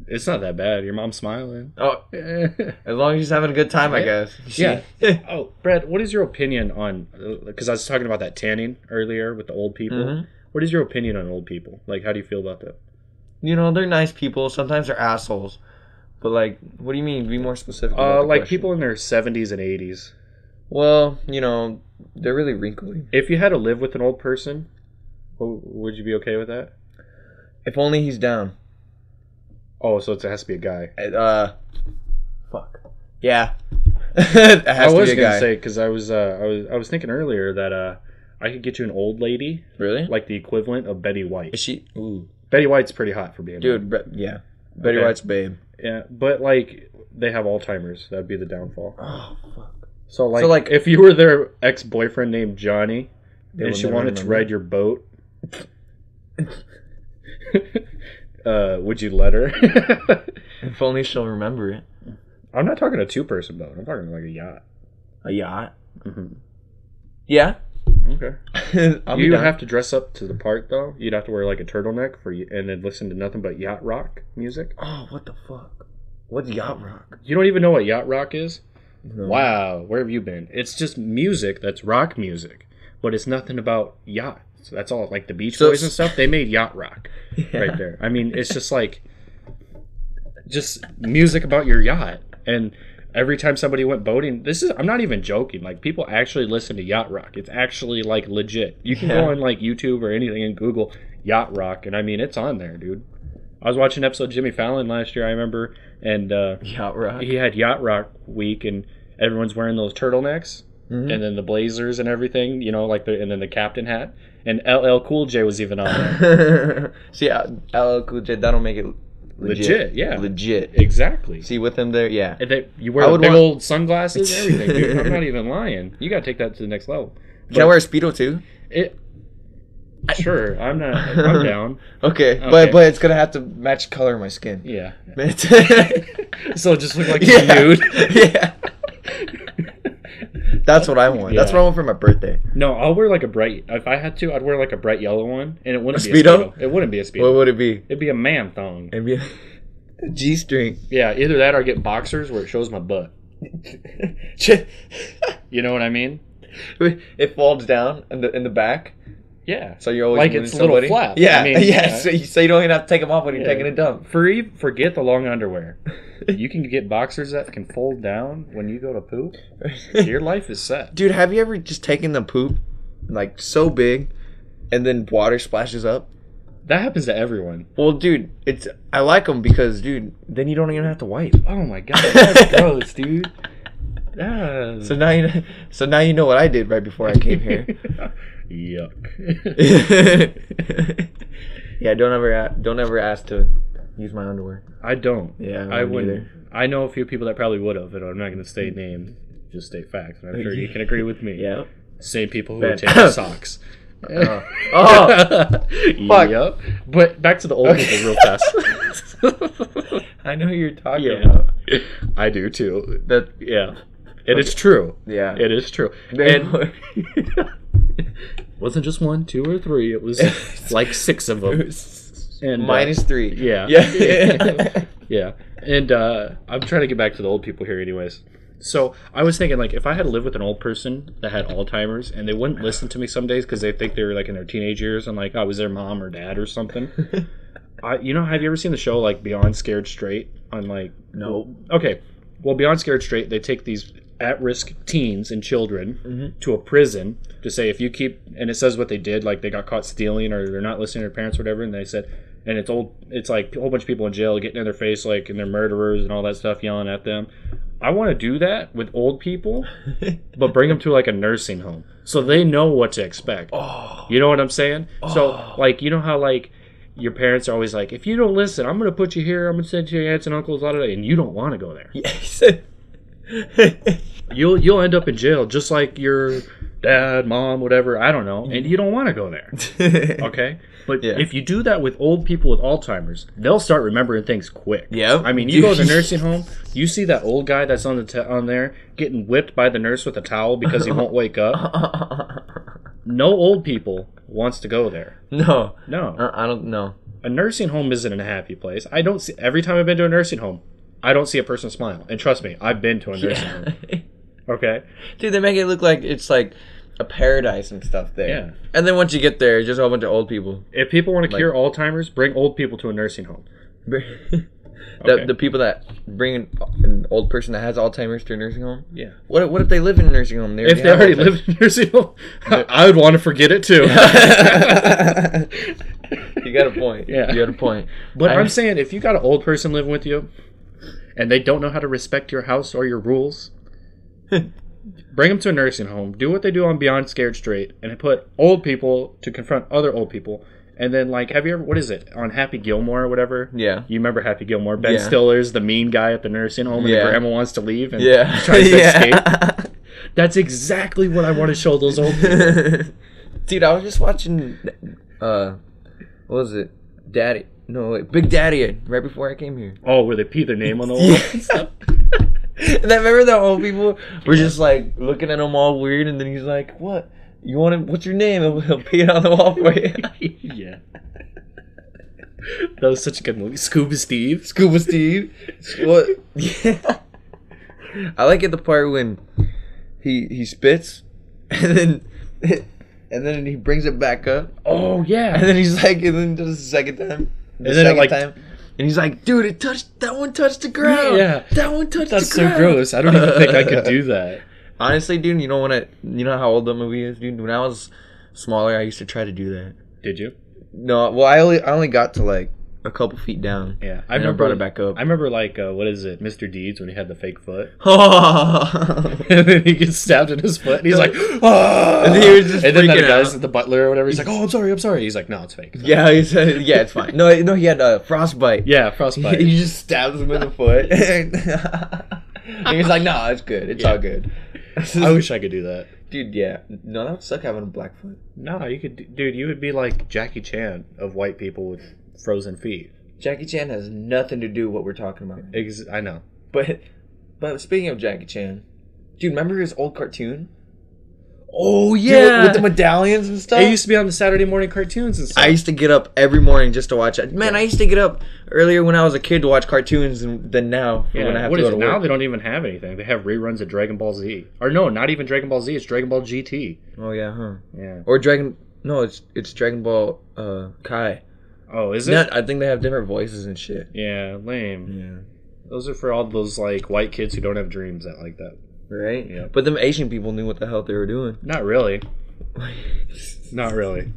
S2: It's not that bad. Your mom's smiling.
S1: Oh, as long as she's having a good time, I guess.
S2: Yeah. Oh, Brad, what is your opinion on? Because I was talking about that tanning earlier with the old people. What is your opinion on old people? Like, how do you feel about that?
S1: You know, they're nice people. Sometimes they're assholes. But like, what do you mean? Be more specific. About the
S2: like
S1: question.
S2: people in their 70s and 80s.
S1: Well, you know, they're really wrinkly.
S2: If you had to live with an old person, would you be okay with that?
S1: If only he's down.
S2: Oh, so it has to be a guy.
S1: Fuck. Yeah. It has
S2: I was
S1: to be a
S2: gonna
S1: guy.
S2: say because I was thinking earlier that I could get you an old lady,
S1: Really?
S2: like the equivalent of Betty White.
S1: Is she? Ooh.
S2: Betty White's pretty hot for being
S1: Dude, yeah. Betty
S2: Okay.
S1: White's babe.
S2: Yeah, but like they have Alzheimer's. That'd be the downfall.
S1: Oh, fuck.
S2: So like if you were their ex-boyfriend named Johnny and she wanted to ride your boat, would you let her?
S1: If only she'll remember it.
S2: I'm not talking a two-person boat. I'm talking like a yacht.
S1: A yacht? Yeah.
S2: Okay. You would have to dress up to the part though. You'd have to wear like a turtleneck and then listen to nothing but yacht rock music.
S1: Oh, what the fuck? What's yacht rock?
S2: You don't even know what yacht rock is?
S1: No.
S2: Wow, where have you been? It's just music that's rock music, but it's nothing about yachts. That's all. Like the Beach Boys and stuff, they made yacht rock right there. I mean, it's just like just music about your yacht. And every time somebody went boating, I'm not even joking. Like people actually listen to yacht rock. It's actually like legit. You can go on like YouTube or anything and Google yacht rock, and I mean it's on there, dude. I was watching an episode of Jimmy Fallon last year, I remember, and
S1: yacht rock.
S2: He had yacht rock week, and everyone's wearing those turtlenecks and then the blazers and everything, you know, like and then the captain hat, and LL Cool J was even on there.
S1: See, LL Cool J, that'll make it legit.
S2: Yeah,
S1: legit,
S2: exactly.
S1: See, with him there, yeah.
S2: And you wear the big old sunglasses, everything, dude. I'm not even lying. You gotta take that to the next level.
S1: Can I wear a Speedo too?
S2: Sure, I'm down.
S1: Okay, but it's gonna have to match color of my skin.
S2: Yeah. So just look like
S1: you're
S2: nude.
S1: Yeah. That's what I want.
S2: Yeah.
S1: That's what I want for my birthday.
S2: No, I'll wear like a bright. If I had to, I'd wear like a bright yellow one, and it wouldn't be
S1: Speedo?
S2: a Speedo. It wouldn't be a Speedo.
S1: What would it be?
S2: It'd be a man thong.
S1: It'd be a G-string.
S2: Yeah, either that or get boxers where it shows my butt. You know what I mean?
S1: It folds down in the back.
S2: Yeah.
S1: So you're always
S2: like it's a little flap.
S1: Yeah,
S2: I mean,
S1: yeah. So you don't even have to take them off when you're taking a dump.
S2: Forget the long underwear. You can get boxers that can fold down when you go to poop. Your life is set.
S1: Dude, have you ever just taken the poop, like so big, and then water splashes up?
S2: That happens to everyone.
S1: Well, dude, I like them because, dude, then you don't even have to wipe.
S2: Oh my god, that's gross, dude. Yeah.
S1: So now you know what I did right before I came here.
S2: Yuck.
S1: Yeah, don't ever ask to use my underwear.
S2: I don't.
S1: Yeah,
S2: I wouldn't.
S1: either.
S2: I know a few people that probably would have, and I'm not going to state names, just state facts. And I'm sure you can agree with me.
S1: Yeah.
S2: Same people who would take the socks.
S1: Fuck.
S2: Yep. But back to the old people real fast.
S1: I know who you're talking about.
S2: I do too.
S1: Yeah.
S2: It is true.
S1: Yeah.
S2: It is true. And wasn't just 1, 2, or 3. It was like 6 of them. And
S1: minus 3.
S2: Yeah.
S1: Yeah.
S2: Yeah. And I'm trying to get back to the old people here anyways. So I was thinking, like, if I had to live with an old person that had Alzheimer's and they wouldn't listen to me some days because they think they were, like, in their teenage years and, like, I was their mom or dad or something. Have you ever seen the show, like, Beyond Scared Straight on, like...
S1: No.
S2: Okay. Well, Beyond Scared Straight, they take these at-risk teens and children to a prison to say if you keep... And it says what they did, like, they got caught stealing or they're not listening to their parents or whatever, and they said, and it's old. It's like a whole bunch of people in jail getting in their face, like, and they're murderers and all that stuff, yelling at them. I want to do that with old people, but bring them to like a nursing home so they know what to expect.
S1: Oh.
S2: You know what I'm saying? Oh. So like, you know how like your parents are always like, if you don't listen, I'm gonna put you here. I'm gonna send you to your aunts and uncles, and you don't want to go there.
S1: Yes.
S2: You'll end up in jail just like your dad, mom, whatever. I don't know, and you don't want to go there. Okay. But if you do that with old people with Alzheimer's, they'll start remembering things quick.
S1: Yeah.
S2: I mean, you go to the nursing home, you see that old guy that's on there getting whipped by the nurse with a towel because he won't wake up. No old people wants to go there.
S1: No.
S2: I
S1: don't know.
S2: A nursing home isn't a happy place. I don't see every time I've been to a nursing home, I don't see a person smile. And trust me, I've been to a nursing home. Okay?
S1: Dude, they make it look like it's like a paradise and stuff there.
S2: Yeah.
S1: And then once you get there, it's just a whole bunch of old people.
S2: If people want to cure Alzheimer's, bring old people to a nursing home.
S1: The people that bring an old person that has Alzheimer's to a nursing home?
S2: Yeah.
S1: What if they live in a nursing home?
S2: If they already live in a nursing home, I would want to forget it too.
S1: You got a point.
S2: Yeah.
S1: You got a point.
S2: But I'm saying, if you got an old person living with you, and they don't know how to respect your house or your rules, bring them to a nursing home. Do what they do on Beyond Scared Straight, and put old people to confront other old people. And then, like, have you ever, what is it, on Happy Gilmore or whatever?
S1: Yeah.
S2: You remember Happy Gilmore? Ben Stiller's the mean guy at the nursing home, and the grandma wants to leave and tries to escape. That's exactly what I want to show those old people.
S1: Dude, I was just watching, what was it? Big Daddy, right before I came here.
S2: Oh, where they pee their name on the wall?
S1: And I remember the old people were just like looking at him all weird, and then he's like, "What? You want him? What's your name?" And he'll pee it on the wall for you.
S2: Yeah. That was such a good movie. Scuba Steve.
S1: What? Yeah. I like it the part when he spits, and then he brings it back up.
S2: Oh yeah.
S1: And then he's like, and then does the second time. And he's like, dude, that one touched the ground.
S2: Yeah.
S1: That one touched the ground.
S2: That's so gross. I don't even think I could do that.
S1: Honestly, dude, you know how old that movie is, dude? When I was smaller, I used to try to do that.
S2: Did you?
S1: No, well, I only got to like a couple feet down.
S2: Yeah.
S1: I brought it back up.
S2: I remember like, what is it, Mr. Deeds, when he had the fake foot.
S1: Oh.
S2: And then he gets stabbed in his foot, and he's like, oh.
S1: And he was just
S2: and then that
S1: freaking
S2: guy's
S1: out.
S2: The butler or whatever, he's like, oh, I'm sorry. He's like, no, it's fake.
S1: Yeah, he said, yeah, it's fine. No, he had frostbite.
S2: Yeah, frostbite.
S1: He just stabs him in the foot. And he's like, no, it's good. It's all good.
S2: I wish I could do that.
S1: Dude, yeah. No, that would suck having a black foot.
S2: No, you could, dude, you would be like Jackie Chan of white people with frozen feet.
S1: Jackie Chan has nothing to do with what we're talking about.
S2: I know.
S1: But speaking of Jackie Chan, dude, remember his old cartoon?
S2: Oh, yeah.
S1: Dude, with the medallions and stuff?
S2: It used to be on the Saturday morning cartoons and stuff.
S1: I used to get up every morning just to watch it. Man, I used to get up earlier when I was a kid to watch cartoons than now.
S2: Yeah,
S1: when I have
S2: what
S1: to
S2: is
S1: go
S2: it?
S1: to work.
S2: Now they don't even have anything. They have reruns of Dragon Ball Z. Or no, not even Dragon Ball Z. It's Dragon Ball GT.
S1: Oh, yeah, huh?
S2: Yeah.
S1: Or it's Dragon Ball Kai.
S2: Oh, is it?
S1: I think they have different voices and shit.
S2: Yeah, lame.
S1: Yeah.
S2: Those are for all those like white kids who don't have dreams that like that.
S1: Right?
S2: Yeah.
S1: But them Asian people knew what the hell they were doing.
S2: Not really. Not really.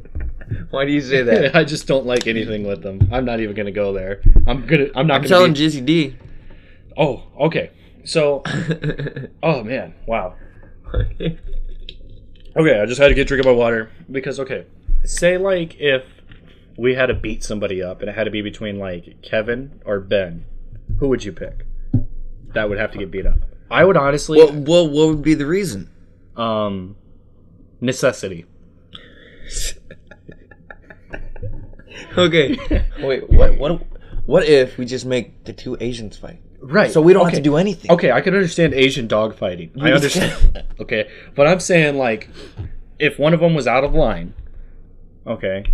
S1: Why do you say that?
S2: I just don't like anything with them. I'm not even gonna go there. I'm
S1: telling Jizzy D.
S2: Oh, okay. So, oh man, wow. Okay, I just had to get a drink of my water because say like if we had to beat somebody up and it had to be between like Kevin or Ben, who would you pick? That would have to get beat up. I would honestly.
S1: What would be the reason?
S2: Necessity.
S1: Okay. Wait. What if we just make the two Asians fight?
S2: Right.
S1: So we don't have to do anything.
S2: Okay, I can understand Asian dog fighting. I understand. Okay, but I'm saying like, if one of them was out of line, okay.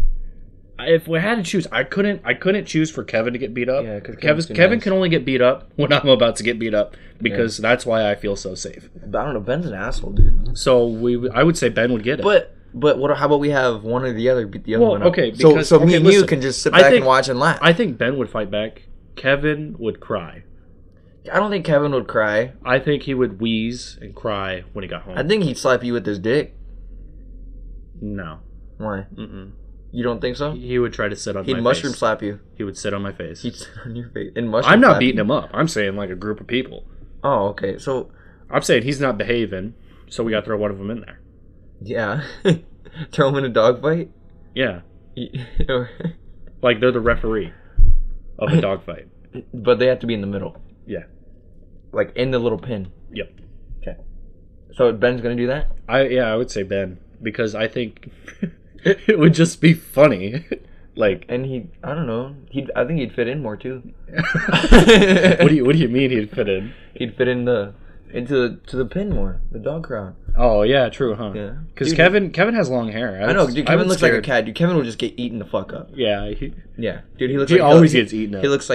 S2: If we had to choose, I couldn't choose for Kevin to get beat up.
S1: Yeah, because
S2: Kevin can only get beat up when I'm about to get beat up because that's why I feel so safe.
S1: But I don't know. Ben's an asshole, dude.
S2: So I would say Ben would get it.
S1: But what? How about we have one or the other beat the other one up?
S2: Okay.
S1: So me and you can just sit back and watch and laugh.
S2: I think Ben would fight back. Kevin would cry.
S1: I don't think Kevin would cry.
S2: I think he would wheeze and cry when he got home.
S1: I think he'd slap you with his dick.
S2: No.
S1: Why? You don't think so?
S2: He would try to sit on my face.
S1: He'd mushroom slap you.
S2: He would sit on my face.
S1: He'd sit on your face. And mushroom
S2: I'm not
S1: slap
S2: beating
S1: you.
S2: him up. I'm saying like a group of people.
S1: Oh, okay. So,
S2: I'm saying he's not behaving, so we got to throw one of them in there.
S1: yeah. Throw him in a dogfight?
S2: Yeah. Like they're the referee of a dogfight.
S1: But they have to be in the middle.
S2: Yeah.
S1: Like in the little pin.
S2: Yep.
S1: Okay. So Ben's going to do that?
S2: I would say Ben, because I think it would just be funny. Like,
S1: and I don't know. I think he'd fit in more too.
S2: What do you mean he'd fit in?
S1: He'd fit in into the pin more, the dog crowd.
S2: Oh yeah, true, huh?
S1: Yeah.
S2: Because Kevin has long hair.
S1: I know, dude. Kevin looks like a cat. Dude, Kevin will just get eaten the fuck up.
S2: Yeah.
S1: Yeah, dude. He looks.
S2: He
S1: like
S2: always gets eaten up.
S1: He looks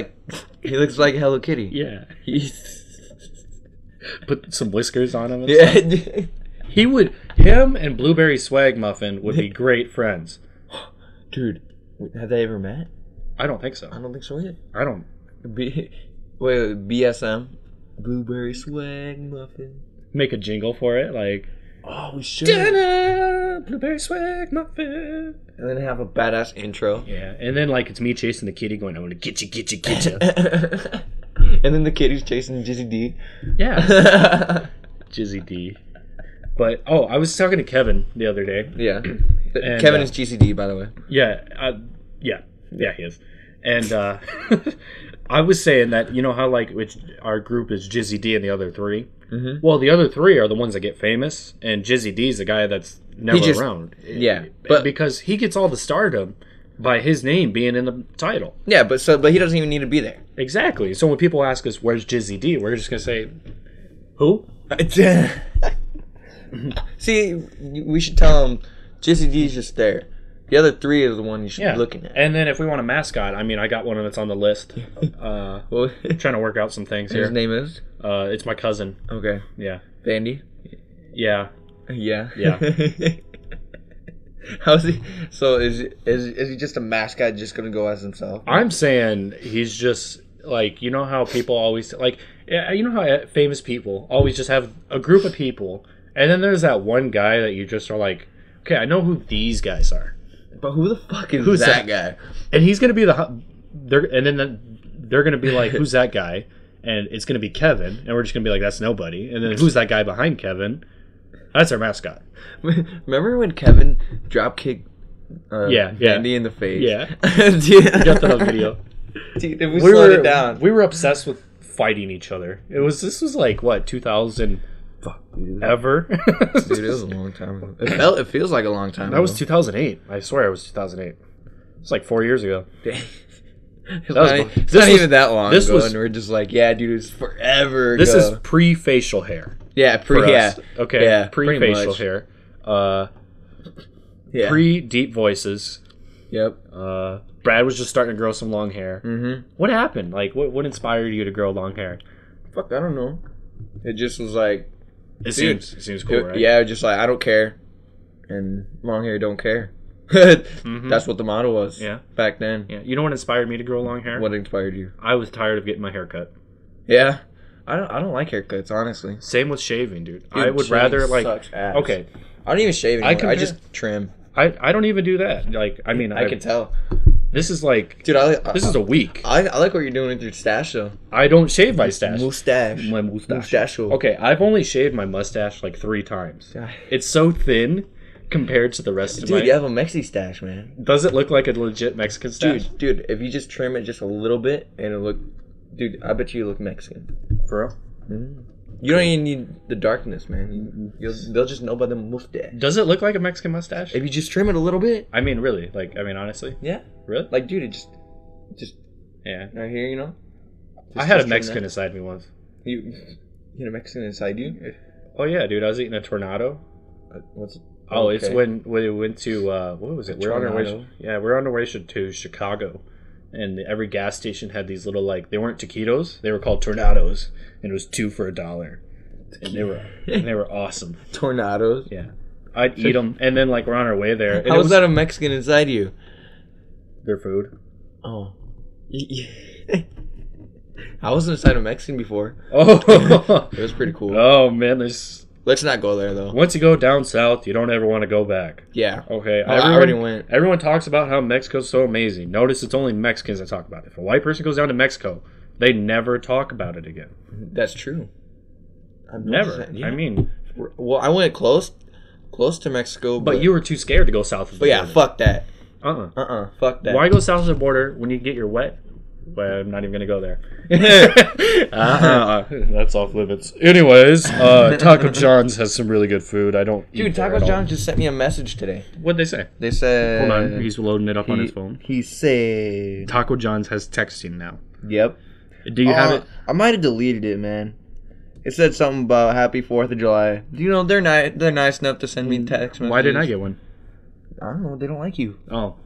S1: like Hello Kitty.
S2: Yeah.
S1: He's
S2: Put some whiskers on him. And
S1: yeah.
S2: stuff. Him and Blueberry Swag Muffin would be great friends.
S1: Dude, have they ever met?
S2: I don't think so.
S1: I don't think so either.
S2: I don't.
S1: Wait, BSM, Blueberry Swag Muffin.
S2: Make a jingle for it, like.
S1: Oh, we should.
S2: Blueberry Swag Muffin.
S1: And then have a badass intro.
S2: Yeah, and then like it's me chasing the kitty, going, "I want to get you, get you, get you."
S1: And then the kitty's chasing Jizzy D.
S2: Yeah. Jizzy D. But, I was talking to Kevin the other day.
S1: Yeah.
S2: And,
S1: Kevin is GCD, by the way.
S2: Yeah. Yeah, he is. And I was saying that, you know how, like, our group is Jizzy D and the other three? Mm-hmm. Well, the other three are the ones that get famous, and Jizzy D is the guy that's never around.
S1: Yeah. But
S2: because he gets all the stardom by his name being in the title.
S1: Yeah, but he doesn't even need to be there.
S2: Exactly. So when people ask us, where's Jizzy D? We're just going to say, who?
S1: See, we should tell him Jizzy D is just there. The other three is the one you should be looking at.
S2: And then if we want a mascot, I mean, I got one that's on the list. Trying to work out some things here.
S1: His name is?
S2: It's my cousin.
S1: Okay.
S2: Yeah.
S1: Vandy?
S2: Yeah.
S1: Yeah.
S2: Yeah.
S1: How's he? So is he just a mascot just gonna go as himself?
S2: I'm saying he's just like, you know how people always like, you know how famous people always just have a group of people, and then there's that one guy that you just are like, okay, I know who these guys are,
S1: but who the fuck is that guy?
S2: And he's gonna be and then they're gonna be like, who's that guy? And it's gonna be Kevin, and we're just gonna be like, that's nobody. And then who's that guy behind Kevin? That's our mascot.
S1: Remember when Kevin dropkicked Vandy in the face?
S2: Yeah.
S1: Dude.
S2: Got that on video.
S1: Dude, we slowed it down.
S2: We were obsessed with fighting each other. This was like, what, 2000 ever?
S1: Dude, it was a long time ago. It feels like a long time ago.
S2: That was 2008. I swear it was 2008. It's like 4 years ago.
S1: It's not even that long ago, and we're just like, yeah, dude, it's forever ago.
S2: This is pre-facial hair.
S1: Yeah,
S2: Okay,
S1: yeah,
S2: pre-facial hair. Pre-deep voices.
S1: Yep.
S2: Brad was just starting to grow some long hair.
S1: Mm-hmm.
S2: What happened? Like, what inspired you to grow long hair?
S1: Fuck, I don't know. It just was like...
S2: It seems cool, right?
S1: Yeah, just like, I don't care. And long hair don't care. Mm-hmm. That's what the motto was.
S2: Yeah.
S1: Back then.
S2: Yeah. You know what inspired me to grow long hair?
S1: What inspired you?
S2: I was tired of getting my hair cut.
S1: Yeah. I don't like haircuts, honestly.
S2: Same with shaving, dude. I would rather like...
S1: Sucks ass.
S2: Okay.
S1: I don't even shave anymore. I just trim.
S2: I don't even do that. Like, I mean...
S1: I can tell.
S2: This is like...
S1: Dude,
S2: this is a week.
S1: I like what you're doing with your stash, though.
S2: I don't shave my stash.
S1: Mustache.
S2: My mustache.
S1: Mustache.
S2: Okay, I've only shaved my mustache like 3 times. It's so thin compared to the rest of my...
S1: Dude, you have a Mexi stash, man.
S2: Does it look like a legit Mexican stash?
S1: Dude, if you just trim it just a little bit, and it'll look... Dude, I bet you look Mexican.
S2: For real?
S1: Mm-hmm. You don't even need the darkness, man. They'll just know by the mustache.
S2: Does it look like a Mexican mustache?
S1: If you just trim it a little bit.
S2: I mean, really. Like, I mean, honestly.
S1: Yeah.
S2: Really?
S1: Like, dude, it just...
S2: Yeah.
S1: Right here, you know?
S2: I had a Mexican inside me once.
S1: You had a Mexican inside you?
S2: Oh, yeah, dude. I was eating a tornado.
S1: What's...
S2: Oh, okay. It's when we went to... what was it? We're on our way to Chicago. And every gas station had these little, like... They weren't taquitos. They were called tornadoes. And it was 2 for $1. And they were awesome.
S1: Tornadoes?
S2: Yeah. I'd eat them. And then, like, we're on our way there. And
S1: how was that a Mexican inside you?
S2: Their food.
S1: Oh. I wasn't inside a Mexican before.
S2: Oh.
S1: It was pretty cool.
S2: Oh, man.
S1: Let's not go there though.
S2: Once you go down south, you don't ever want to go back.
S1: Yeah.
S2: Okay.
S1: I already went.
S2: Everyone talks about how Mexico's so amazing. Notice it's only Mexicans that talk about it. If a white person goes down to Mexico, they never talk about it again.
S1: That's true.
S2: Never. Yeah. I mean,
S1: well, I went close to Mexico,
S2: but you were too scared to go south of the border.
S1: But yeah, fuck that. Fuck that.
S2: Why go south of the border when you get your wet? Well, I'm not even gonna go there. That's off limits. Anyways, Taco John's has some really good food. I don't.
S1: Dude, Taco John just sent me a message today.
S2: What'd they say?
S1: They said.
S2: Hold on, he's loading it up on his phone.
S1: He said.
S2: Taco John's has texting now.
S1: Yep.
S2: Do you have it?
S1: I might have deleted it, man. It said something about Happy 4th of July. You know, they're nice enough to send me text messages.
S2: Why didn't I get one?
S1: I don't know. They don't like you.
S2: Oh.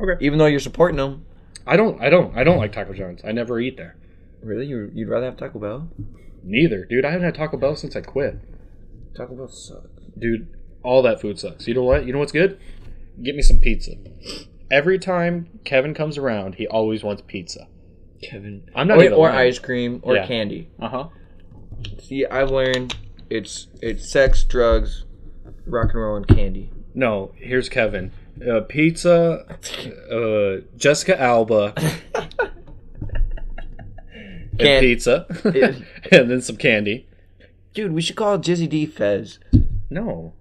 S2: Okay.
S1: Even though you're supporting them.
S2: I don't like Taco John's. I never eat there.
S1: Really? You'd rather have Taco Bell?
S2: Neither, dude. I haven't had Taco Bell since I quit.
S1: Taco Bell sucks.
S2: Dude, all that food sucks. You know what? You know what's good? Get me some pizza. Every time Kevin comes around, he always wants pizza.
S1: Kevin.
S2: I'm not
S1: or ice cream or candy.
S2: Uh-huh.
S1: See, I've learned it's sex, drugs, rock and roll, and candy.
S2: No, here's Kevin. Pizza, Jessica Alba, and pizza, and then some candy.
S1: Dude, we should call Jizzy D Fez.
S2: No.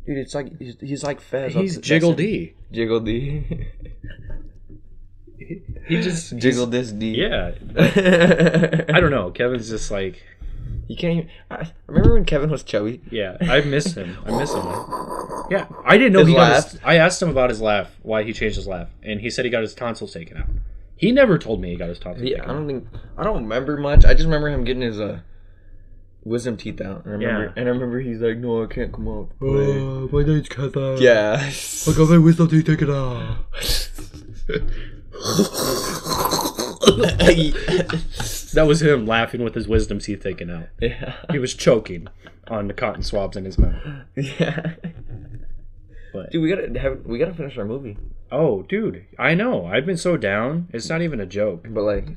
S1: Dude, it's like he's like Fez.
S2: He's Jiggle D.
S1: Jiggle D.
S2: He just
S1: jiggle this D.
S2: Yeah. I don't know. Kevin's just like.
S1: You can't even. I remember when Kevin was chubby.
S2: Yeah, I miss him. Yeah, I didn't know
S1: his
S2: he
S1: laugh.
S2: got his. I asked him about his laugh, why he changed his laugh, and he said he got his tonsils taken out. He never told me he got his tonsils taken out.
S1: I don't remember much. I just remember him getting his wisdom teeth out. And I remember he's like, no, I can't come out.
S2: My name's Kevin.
S1: Yeah.
S2: I got my wisdom teeth taken out. That was him laughing with his wisdom teeth taken out.
S1: Yeah.
S2: He was choking on the cotton swabs in his mouth.
S1: Yeah.
S2: But,
S1: dude, we gotta finish our movie.
S2: Oh, dude, I know. I've been so down. It's not even a joke.
S1: But like,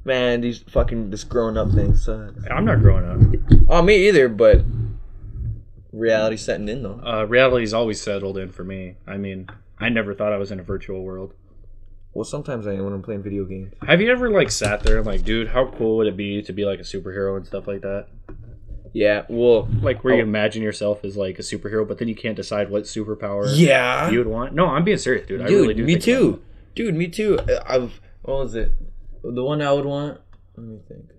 S1: man, this growing up thing sucks.
S2: I'm not growing up.
S1: Oh, me either. But reality's setting in though.
S2: Reality's always settled in for me. I mean, I never thought I was in a virtual world.
S1: Well, sometimes I am when I'm playing video games.
S2: Have you ever like sat there and like, dude, how cool would it be to be like a superhero and stuff like that?
S1: Yeah, well,
S2: like where you imagine yourself as like a superhero, but then you can't decide what superpower you would want. No, I'm being serious, dude. I really do.
S1: Me too. Dude, me too. What was it? The one I would want. Let me think.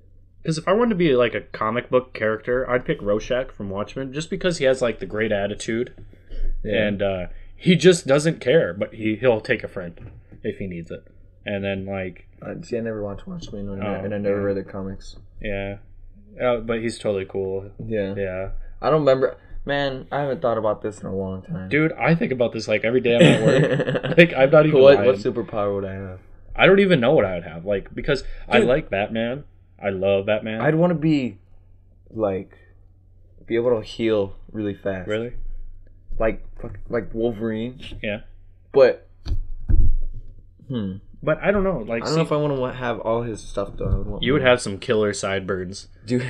S2: Because if I wanted to be like a comic book character, I'd pick Rorschach from Watchmen, just because he has like the great attitude, and he just doesn't care, but he'll take a friend if he needs it. And then like,
S1: see, I never watched Watchmen, and I never read the comics.
S2: Yeah. But he's totally cool. Yeah.
S1: I don't remember. Man, I haven't thought about this in a long time.
S2: Dude, I think about this like every day I'm at work. Like, I'm not even
S1: What superpower would I have?
S2: I don't even know what I would have. Like, because I like Batman. I love Batman.
S1: I'd want to be able to heal really fast.
S2: Really?
S1: Like Wolverine.
S2: Yeah.
S1: But
S2: But I don't know. Like,
S1: I don't know if I want to have all his stuff though.
S2: You would have some killer sideburns.
S1: Dude.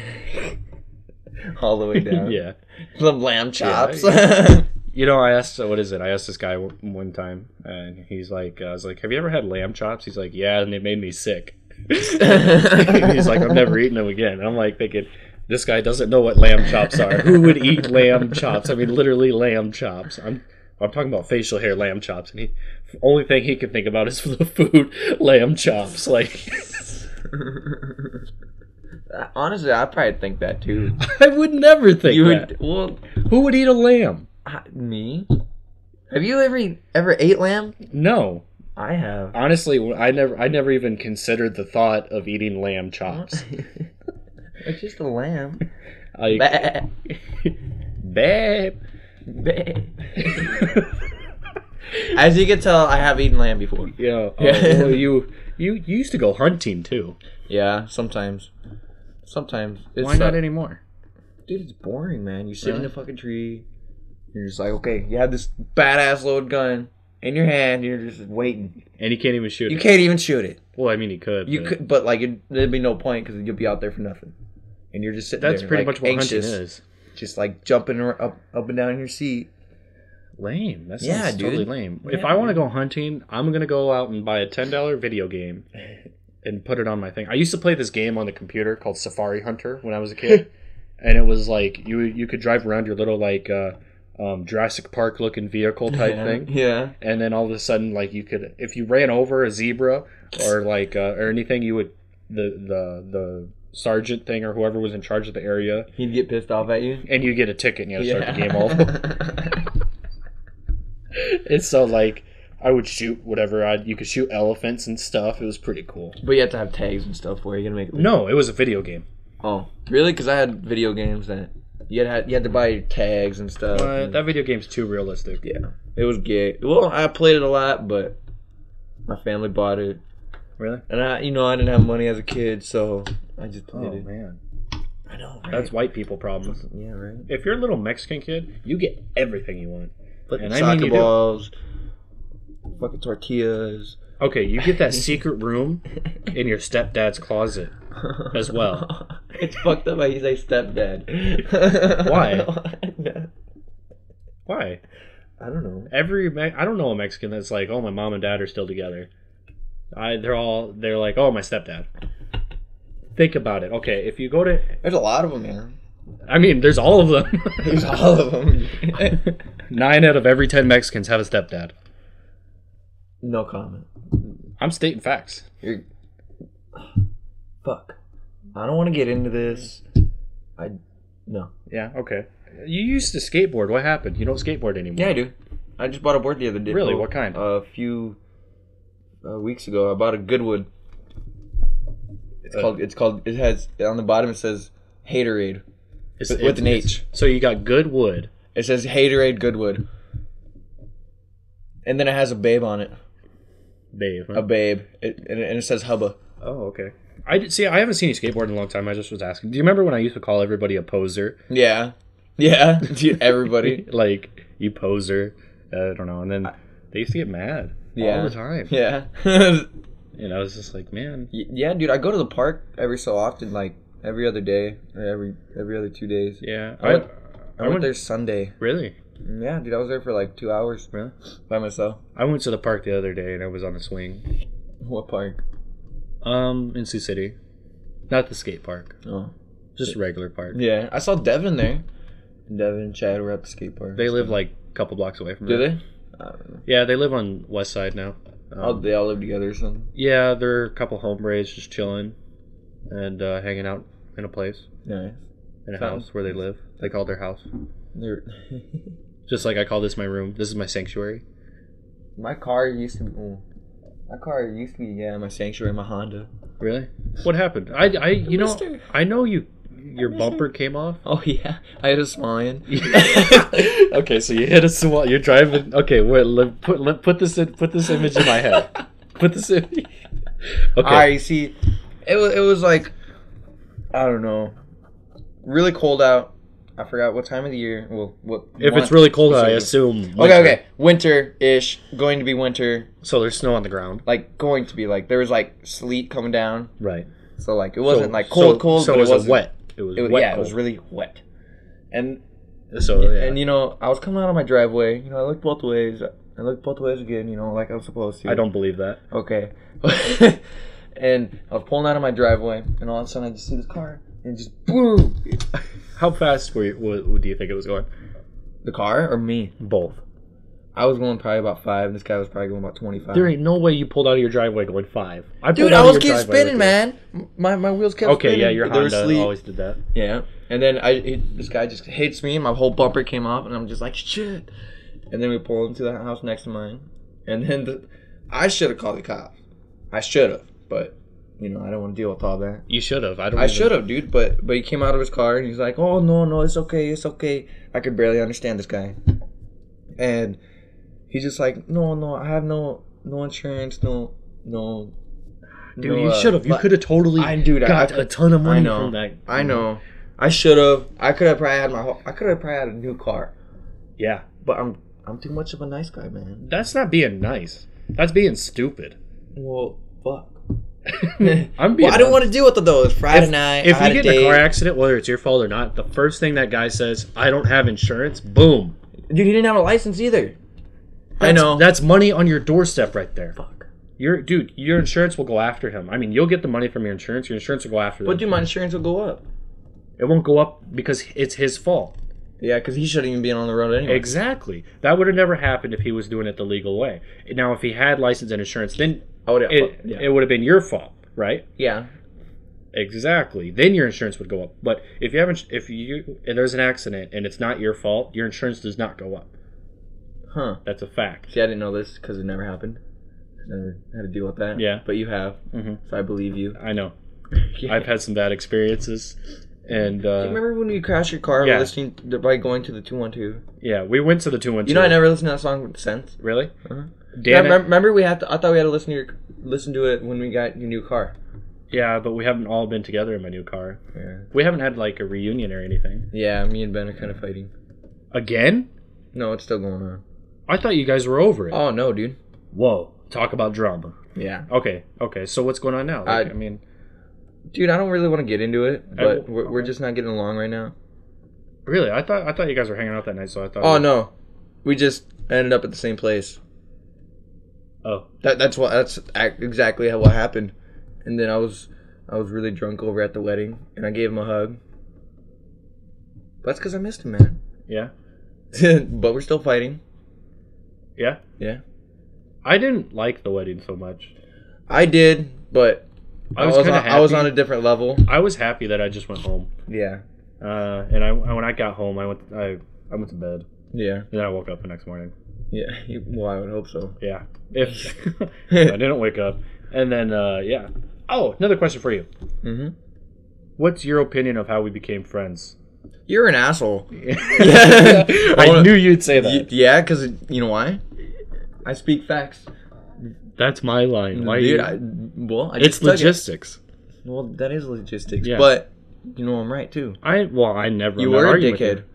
S1: All the way down.
S2: Yeah.
S1: Some lamb chops.
S2: Yeah. You know, I asked this guy one time, and he's like, I was like, have you ever had lamb chops? He's like, yeah, and they made me sick. He's like, I'm never eating them again. And I'm like thinking, this guy doesn't know what lamb chops are. Who would eat lamb chops? I mean, literally lamb chops. I'm talking about facial hair lamb chops, and the only thing he can think about is the food lamb chops. Like,
S1: honestly, I'd probably think that too.
S2: I would never think that.
S1: Well,
S2: who would eat a lamb?
S1: Me? Have you ever ate lamb?
S2: No,
S1: I have.
S2: Honestly, I never even considered the thought of eating lamb chops.
S1: It's just a lamb.
S2: Babe.
S1: As you can tell, I have eaten lamb before.
S2: Yeah. Well, you used to go hunting too.
S1: Yeah, sometimes.
S2: Why not anymore?
S1: Dude, it's boring, man. You sit in a fucking tree. You're just like, okay, you have this badass loaded gun in your hand. You're just waiting,
S2: and you can't even shoot it.
S1: You can't even shoot it.
S2: Well, I mean, you could.
S1: Could, but like, there'd be no point because you'd be out there for nothing. and you're just sitting
S2: That's
S1: there,
S2: pretty
S1: like,
S2: much what
S1: anxious,
S2: hunting is.
S1: just like jumping up and down in your seat.
S2: Lame. That sounds
S1: Yeah, dude.
S2: totally lame.
S1: Yeah,
S2: If I want to go hunting, I'm going to go out and buy a $10 video game and put it on my thing. I used to play this game on the computer called Safari Hunter when I was a kid. And it was like you could drive around your little like Jurassic Park looking vehicle type thing.
S1: Yeah.
S2: And then all of a sudden, like, you could, if you ran over a zebra or like or anything, you would the sergeant thing or whoever was in charge of the area,
S1: He'd get pissed off at you.
S2: and you get a ticket and you had to start the game all over. And so, like, I would shoot whatever. You could shoot elephants and stuff. It was pretty cool.
S1: But you have to have tags and stuff where you're gonna make it.
S2: No, it was a video game.
S1: Oh, really? Because I had video games that you had to buy tags and stuff. And
S2: That video game's too realistic.
S1: yeah, it was gay. Well, I played it a lot, but my family bought it,
S2: Really?
S1: and I didn't have money as a kid, so I just played
S2: Oh,
S1: it.
S2: man.
S1: I know, right?
S2: That's white people problems.
S1: Yeah, right.
S2: If you're a little Mexican kid, you get everything you want.
S1: Fucking
S2: And I mean
S1: soccer
S2: you do.
S1: balls, fucking tortillas.
S2: Okay, you get that secret room in your stepdad's closet as well.
S1: It's fucked up how you say stepdad.
S2: Why? Why?
S1: I don't know.
S2: I don't know a Mexican that's like, oh, my mom and dad are still together. They're like, oh, my stepdad. Think about it. Okay, if you go to,
S1: There's a lot of them, man.
S2: I mean, there's all of them.
S1: There's all of them.
S2: 9 out of every 10 Mexicans have a stepdad.
S1: No comment.
S2: I'm stating facts.
S1: You're... Fuck. I don't want to get into this. No.
S2: Yeah, okay. You used to skateboard. What happened? You don't skateboard anymore.
S1: Yeah, I do. I just bought a board the other day.
S2: Really? What kind?
S1: A few weeks ago. I bought a Goodwood. It's called. It has on the bottom. It says Haterade with an H.
S2: So you got good wood.
S1: It says Haterade Goodwood, and then it has a babe on it.
S2: Babe. Huh?
S1: A babe, and it says Hubba.
S2: Oh, okay. I haven't seen you skateboard in a long time. I just was asking. Do you remember when I used to call everybody a poser?
S1: Yeah. Everybody.
S2: Like, you poser. I don't know. And then they used to get mad all the time.
S1: Yeah.
S2: And I was just like, man.
S1: Yeah, dude. I go to the park every so often, like every other day or every other 2 days.
S2: Yeah.
S1: I went there Sunday.
S2: Really?
S1: Yeah, dude. I was there for like 2 hours.
S2: Really?
S1: By myself.
S2: I went to the park the other day and I was on a swing.
S1: What park?
S2: In Sioux City. Not the skate park.
S1: Oh.
S2: Just a regular park.
S1: Yeah. I saw Devin there. Devin and Chad were at the skate park.
S2: They live like a couple blocks away from
S1: Do
S2: me.
S1: they? I don't know.
S2: Yeah, they live on West Side now.
S1: They all live together or something?
S2: Yeah, they're a couple hombres just chilling and hanging out in a place.
S1: Nice.
S2: In a house where they live. They call their house.
S1: They're
S2: Just like I call this my room. This is my sanctuary.
S1: My car used to be... my sanctuary, my Honda.
S2: Really? What happened? I know your bumper came off.
S1: Oh, yeah. I had a small end.
S2: Okay, so you hit a small. You're driving. Okay, wait. Put this image in my head. Put this in. Okay.
S1: Alright, see, it was like, I don't know, really cold out. I forgot what time of the year. Well, what
S2: if it's really cold, I assume. Winter.
S1: Okay, winter-ish, going to be winter.
S2: So there's snow on the ground.
S1: Like going to be like there was like sleet coming down.
S2: Right.
S1: So like it wasn't like cold,
S2: so
S1: but
S2: it was
S1: wasn't
S2: wet. It was wet.
S1: Yeah,
S2: cold.
S1: it was really wet. And
S2: so yeah.
S1: and I was coming out of my driveway. I looked both ways. I looked both ways again. Like I was supposed to.
S2: I don't believe that.
S1: Okay. And I was pulling out of my driveway, and all of a sudden I just see this car, and just boom.
S2: How fast do you think it was going?
S1: The car or me?
S2: Both.
S1: I was going probably about 5. This guy was probably going about 25.
S2: There ain't no way you pulled out of your driveway going 5.
S1: Dude, I was keep spinning, man. My wheels kept spinning.
S2: Okay, yeah, your Honda always did that.
S1: Yeah, and then this guy just hits me, and my whole bumper came off, and I'm just like, shit. And then we pull into the house next to mine, and then I should have called the cops. I should have, but I don't want to deal with all that.
S2: You should have.
S1: I should have, dude. But he came out of his car and he's like, "Oh no, it's okay." I could barely understand this guy, and he's just like, "No, I have no insurance, no."
S2: Dude, you should have. You could have totally got a ton of money from that.
S1: I know. I should have. I could have probably had a new car.
S2: Yeah,
S1: but I'm too much of a nice guy, man.
S2: That's not being nice. That's being stupid.
S1: Well, fuck.
S2: I'm being
S1: I didn't want to deal with it though. It was Friday night.
S2: If
S1: I had
S2: you
S1: a
S2: get in a
S1: date.
S2: car accident, whether it's your fault or not, the first thing that guy says, "I don't have insurance." Boom.
S1: Dude, he didn't have a license either. I know.
S2: That's money on your doorstep right there.
S1: Fuck.
S2: Your insurance will go after him. I mean, you'll get the money from your insurance. Your insurance will go after them.
S1: But dude, my insurance will go up.
S2: It won't go up because it's his fault.
S1: Yeah, because he shouldn't even be on the road anyway.
S2: Exactly. That would have never happened if he was doing it the legal way. Now, if he had license and insurance, then it would have been your fault, right?
S1: Yeah.
S2: Exactly. Then your insurance would go up. But if there's an accident and it's not your fault, your insurance does not go up.
S1: Huh.
S2: That's a fact.
S1: See, I didn't know this because it never happened. Never had to deal with that.
S2: Yeah.
S1: But you have. Mm-hmm. So I believe you.
S2: I know.
S1: Yeah.
S2: I've had some bad experiences. And
S1: do you remember when you crashed your car by going to the 212?
S2: Yeah, we went to the 212.
S1: You know, I never listened to that song since.
S2: Really?
S1: Uh-huh. Yeah, remember I thought we had to listen to it when we got your new car.
S2: Yeah, but we haven't all been together in my new car.
S1: Yeah.
S2: We haven't had like a reunion or anything.
S1: Yeah, me and Ben are kind of fighting.
S2: Again?
S1: No, it's still going on.
S2: I thought you guys were over it.
S1: Oh no, dude.
S2: Whoa, talk about drama.
S1: Yeah.
S2: Okay. So what's going on now? I mean,
S1: dude, I don't really want to get into it, but we're just not getting along right now.
S2: Really? I thought you guys were hanging out that night, so I thought.
S1: Oh no, we just ended up at the same place.
S2: Oh.
S1: That's exactly what happened. And then I was really drunk over at the wedding, and I gave him a hug. But that's because I missed him, man.
S2: Yeah.
S1: But we're still fighting.
S2: Yeah.
S1: Yeah.
S2: I didn't like the wedding so much.
S1: I did, but I was on a different level.
S2: I was happy that I just went home.
S1: Yeah.
S2: And when I got home, I went to bed.
S1: Yeah.
S2: And then I woke up the next morning.
S1: Yeah. Well, I would hope so.
S2: Yeah. If I didn't wake up, and then yeah. Oh, another question for you.
S1: Mm-hmm.
S2: What's your opinion of how we became friends?
S1: You're an asshole.
S2: I knew you'd say that.
S1: Yeah, because you know why? I speak facts.
S2: That's my line. Why?
S1: Dude,
S2: it's logistics.
S1: Well, that is logistics.
S2: Yeah.
S1: But you know I'm right too.
S2: I never.
S1: You were a dickhead.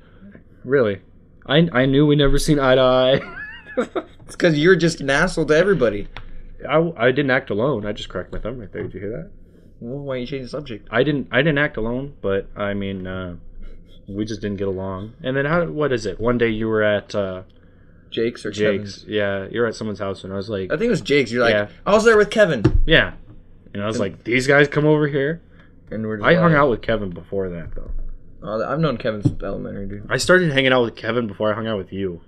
S2: Really? I knew we never seen eye to eye.
S1: It's because you're just an asshole to everybody.
S2: I didn't act alone. I just cracked my thumb right there. Did you hear that?
S1: Well, why you change the subject?
S2: I didn't act alone, but I mean, we just didn't get along. And then what is it? One day you were at
S1: Jake's.
S2: Kevin's. Yeah, you're at someone's house, and I was like,
S1: I think it was Jake's. You're like, I was there with Kevin.
S2: Yeah, and I was like, these guys come over here.
S1: And
S2: I hung out with Kevin before that, though.
S1: I've known Kevin since elementary, dude.
S2: I started hanging out with Kevin before I hung out with you.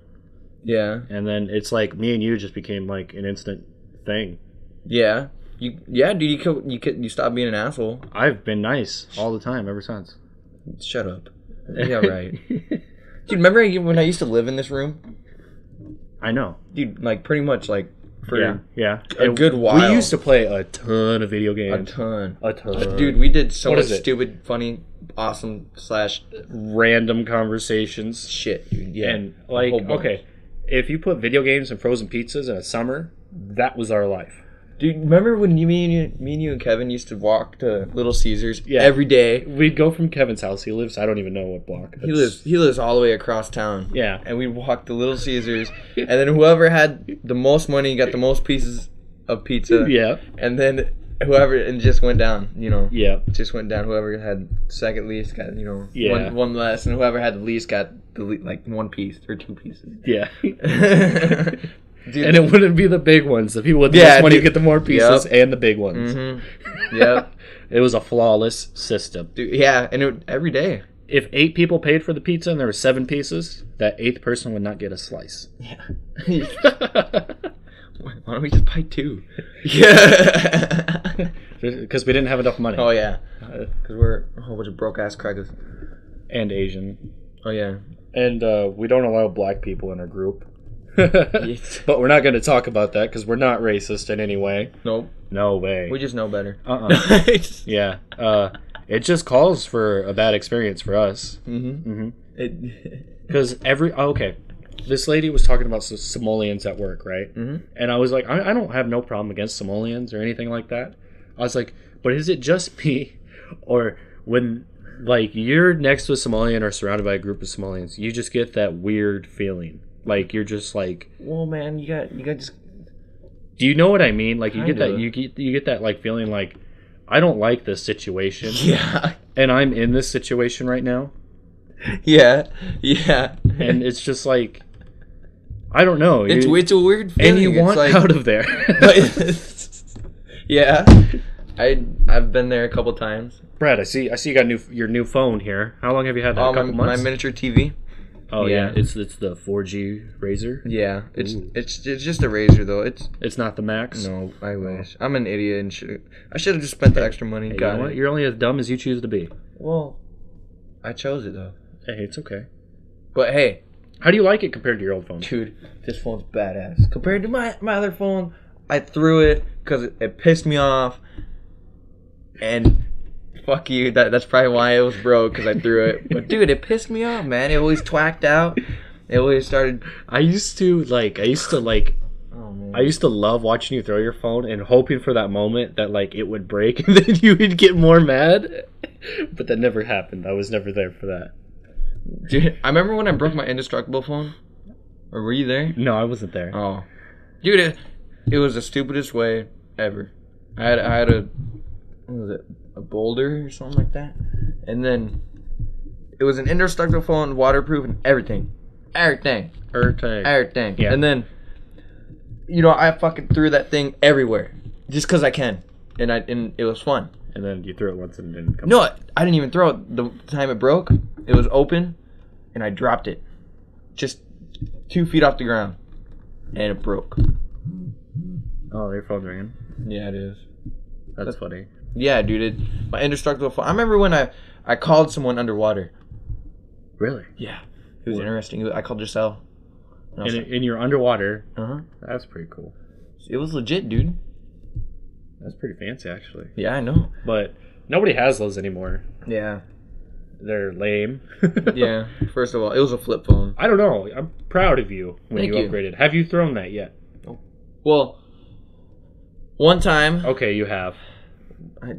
S1: Yeah.
S2: And then it's like me and you just became like an instant thing.
S1: Yeah. Dude, you stopped being an asshole.
S2: I've been nice all the time ever since.
S1: Shut up. Yeah, right. Dude, remember when I used to live in this room?
S2: I know.
S1: Dude, like pretty much like for
S2: a
S1: good while.
S2: We used to play a ton of video games.
S1: A ton.
S2: Dude,
S1: we did so much stupid, funny, awesome /
S2: random conversations.
S1: Shit, dude. Yeah.
S2: And like, okay, if you put video games and frozen pizzas in a summer, that was our life.
S1: Dude, remember when me and you and Kevin used to walk to Little Caesars every day?
S2: We'd go from Kevin's house. He lives, I don't even know what block.
S1: He lives all the way across town.
S2: Yeah.
S1: And we'd walk to Little Caesars, and then whoever had the most money got the most pieces of pizza.
S2: Yeah.
S1: And then and just went down, you know.
S2: Yeah.
S1: Just went down. Whoever had second least got, you know, one less, and whoever had the least got like one piece or two pieces.
S2: Yeah. Dude. And it wouldn't be the big ones. The people with the most money get the more pieces and the big ones.
S1: Mm-hmm. Yep.
S2: It was a flawless system.
S1: Dude, yeah, and every day.
S2: If 8 people paid for the pizza and there were 7 pieces, that 8th person would not get a slice.
S1: Yeah. Why don't we just buy 2? Yeah.
S2: Because we didn't have enough money.
S1: Oh, yeah. Because we're a whole bunch of broke-ass crackers.
S2: And Asian.
S1: Oh, yeah.
S2: And we don't allow black people in our group. But we're not going to talk about that because we're not racist in any way.
S1: Nope.
S2: No way.
S1: We just know better.
S2: Yeah. It just calls for a bad experience for us.
S1: Mm-hmm.
S2: Because this lady was talking about Somalians at work, right?
S1: Mm-hmm.
S2: And I was like, I don't have no problem against Somalians or anything like that. I was like, but is it just me, or when like you're next to a Somalian or surrounded by a group of Somalians, you just get that weird feeling? Like you're just like,
S1: well, man, you got just
S2: Do you know what I mean? Like you get
S1: Kinda.
S2: that you get that like feeling like I don't like this situation.
S1: Yeah.
S2: And I'm in this situation right now.
S1: Yeah. Yeah.
S2: And it's just like I don't know.
S1: It's a weird feeling.
S2: And you want out of there.
S1: Yeah. I've been there a couple times.
S2: Brad, I see you got your new phone here. How long have you had that? A couple months?
S1: My miniature TV.
S2: Oh yeah, it's the 4G Razor.
S1: Yeah, it's just a Razor though.
S2: It's not the Max.
S1: No, I wish. I'm an idiot and I should have just spent the extra money.
S2: Hey, you know what? You're only as dumb as you choose to be.
S1: Well, I chose it though.
S2: Hey, it's okay.
S1: But hey,
S2: how do you like it compared to your old phone?
S1: dude, this phone's badass. Compared to my other phone, I threw it because it pissed me off. And fuck you. That's probably why it was broke, because I threw it. But dude, it pissed me off, man. It always twacked out. It always started.
S2: I used to love watching you throw your phone and hoping for that moment that like it would break and then you would get more mad. But that never happened. I was never there for that.
S1: Dude, I remember when I broke my indestructible phone. Or were you there?
S2: No, I wasn't there.
S1: Oh, dude, it was the stupidest way ever. I had a, what was it, a boulder or something like that, and then it was an indestructible phone, waterproof and everything. Yeah. And then, I fucking threw that thing everywhere, just cause I can, and it was fun.
S2: And then you threw it once and it didn't come.
S1: No, I didn't even throw it. The time it broke, it was open, and I dropped it, just 2 feet off the ground, and it broke.
S2: Oh, your phone's ringing.
S1: Yeah, it is.
S2: That's funny.
S1: Yeah, dude, my indestructible phone. I remember when I called someone underwater.
S2: Really?
S1: Yeah, it was interesting. I called Giselle.
S2: And you're underwater.
S1: Uh-huh.
S2: That's pretty cool.
S1: It was legit, dude.
S2: That's pretty fancy, actually.
S1: Yeah, I know.
S2: But nobody has those anymore.
S1: Yeah.
S2: They're lame.
S1: Yeah. First of all, it was a flip phone.
S2: I don't know. I'm proud of you when
S1: Thank
S2: you
S1: you.
S2: upgraded. Have you thrown that yet?
S1: No. Well, one time.
S2: Okay, you have.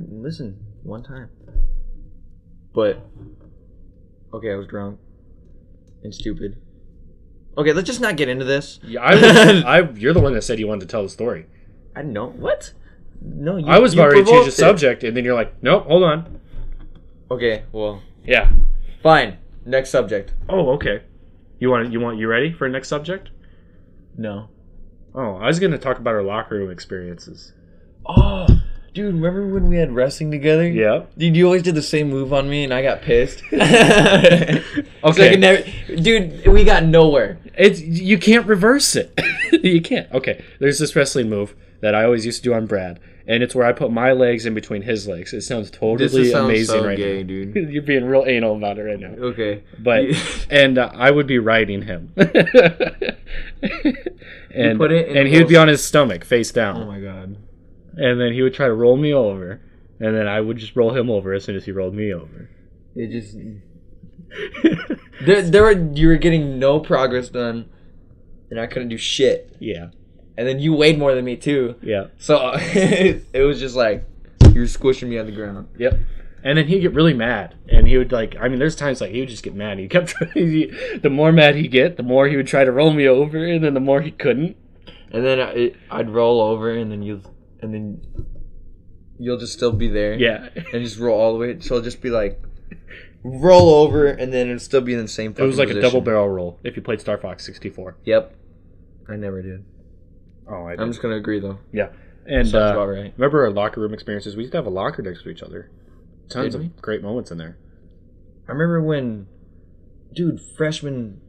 S1: Listen, one time. But, okay, I was drunk and stupid. Okay, let's just not get into this.
S2: Yeah, you're the one that said you wanted to tell the story.
S1: I didn't know. What? No,
S2: I was about to change the subject, and then you're like, nope, hold on.
S1: Okay, well.
S2: Yeah.
S1: Fine. Next subject.
S2: Oh, okay. You ready for next subject?
S1: No.
S2: Oh, I was going to talk about our locker room experiences.
S1: Oh, dude, remember when we had wrestling together?
S2: Yeah.
S1: Dude, you always did the same move on me, and I got pissed. Okay. Dude, we got nowhere.
S2: You can't reverse it. You can't. Okay, there's this wrestling move that I always used to do on Brad, and it's where I put my legs in between his legs. It sounds totally amazing
S1: so
S2: right
S1: gay,
S2: now.
S1: Dude.
S2: You're being real anal about it right now.
S1: Okay.
S2: But and I would be riding him. And he would be on his stomach, face down.
S1: Oh my god.
S2: And then he would try to roll me over, and then I would just roll him over as soon as he rolled me over.
S1: It just you were getting no progress done, and I couldn't do shit.
S2: Yeah.
S1: And then you weighed more than me too.
S2: Yeah.
S1: So it was just like you were squishing me on the ground.
S2: Yep. And then he'd get really mad, and he would there's times like he would just get mad. He kept trying. The more mad he'd get, the more he would try to roll me over, and then the more he couldn't.
S1: And then I'd roll over, and then you'll just still be there.
S2: Yeah.
S1: And just roll all the way. So it'll just be like roll over, and then it'll still be in the same fucking
S2: It was like
S1: position.
S2: a double barrel roll if you played Star Fox 64.
S1: Yep. I never did.
S2: Oh, I did.
S1: I'm just gonna agree though.
S2: Yeah. And
S1: sounds about right.
S2: Remember our locker room experiences? We used to have a locker next to each other. Tons of great moments in there.
S1: I remember when, dude, freshman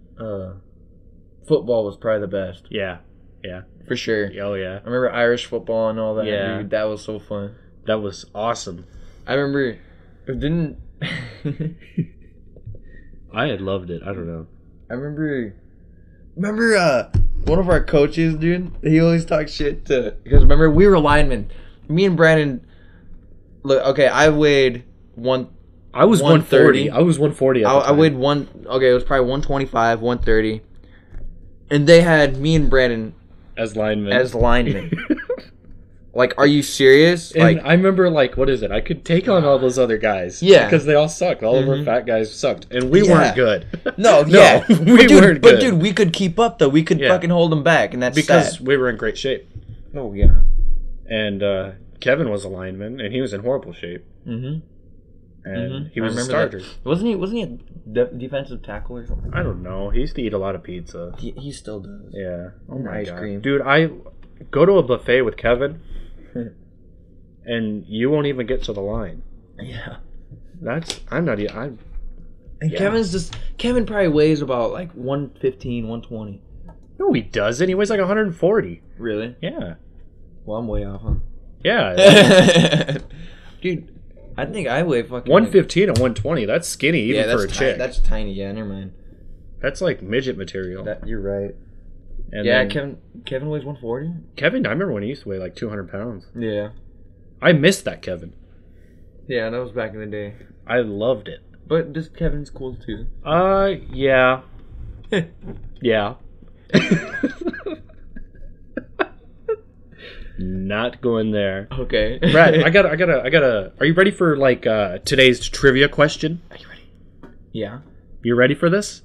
S1: football was probably the best.
S2: Yeah. Yeah.
S1: For sure.
S2: Oh, yeah.
S1: I remember Irish football and all that.
S2: Yeah.
S1: Dude, that was so fun.
S2: That was awesome.
S1: I remember, it didn't...
S2: I had loved it. I don't know.
S1: I remember one of our coaches, dude, he always talked shit to... Because remember, we were linemen. Me and Brandon... Look, okay, I weighed
S2: I was 140. I was 140 at the time.
S1: I weighed it was probably 125, 130. And they had me and Brandon
S2: as linemen.
S1: Like, are you serious?
S2: And
S1: like,
S2: I remember, what is it? I could take on all those other guys.
S1: Yeah.
S2: Because they all sucked. All of our fat guys sucked. And we weren't good.
S1: No,
S2: we weren't good.
S1: But, dude, we could keep up, though. We could fucking hold them back, and that's
S2: because
S1: sad.
S2: we were in great shape.
S1: Oh, yeah.
S2: And Kevin was a lineman, and he was in horrible shape.
S1: Mm-hmm.
S2: And he was a starter.
S1: Wasn't he a defensive tackle or something?
S2: I don't know. He used to eat a lot of pizza.
S1: He still does.
S2: Yeah. Oh my
S1: ice
S2: God.
S1: cream.
S2: Dude, I go to a buffet with Kevin, and you won't even get to the line.
S1: Yeah.
S2: And
S1: yeah. Kevin probably weighs about like 115, 120.
S2: No, he doesn't. He weighs like 140.
S1: Really?
S2: Yeah.
S1: Well, I'm way off, huh?
S2: Yeah.
S1: Dude, I think I weigh fucking
S2: 115 and 120. That's skinny even for a chick.
S1: That's tiny. Yeah, never mind.
S2: That's like midget material.
S1: You're right.
S2: And
S1: yeah,
S2: then,
S1: Kevin weighs 140.
S2: Kevin, I remember when he used to weigh like 200 pounds.
S1: Yeah.
S2: I missed that Kevin.
S1: Yeah, that was back in the day.
S2: I loved it.
S1: But this Kevin's cool too.
S2: Yeah. Yeah. Not going there.
S1: Okay.
S2: Brad, I gotta. Are you ready for like today's trivia question?
S1: Are you ready? Yeah.
S2: You ready for this?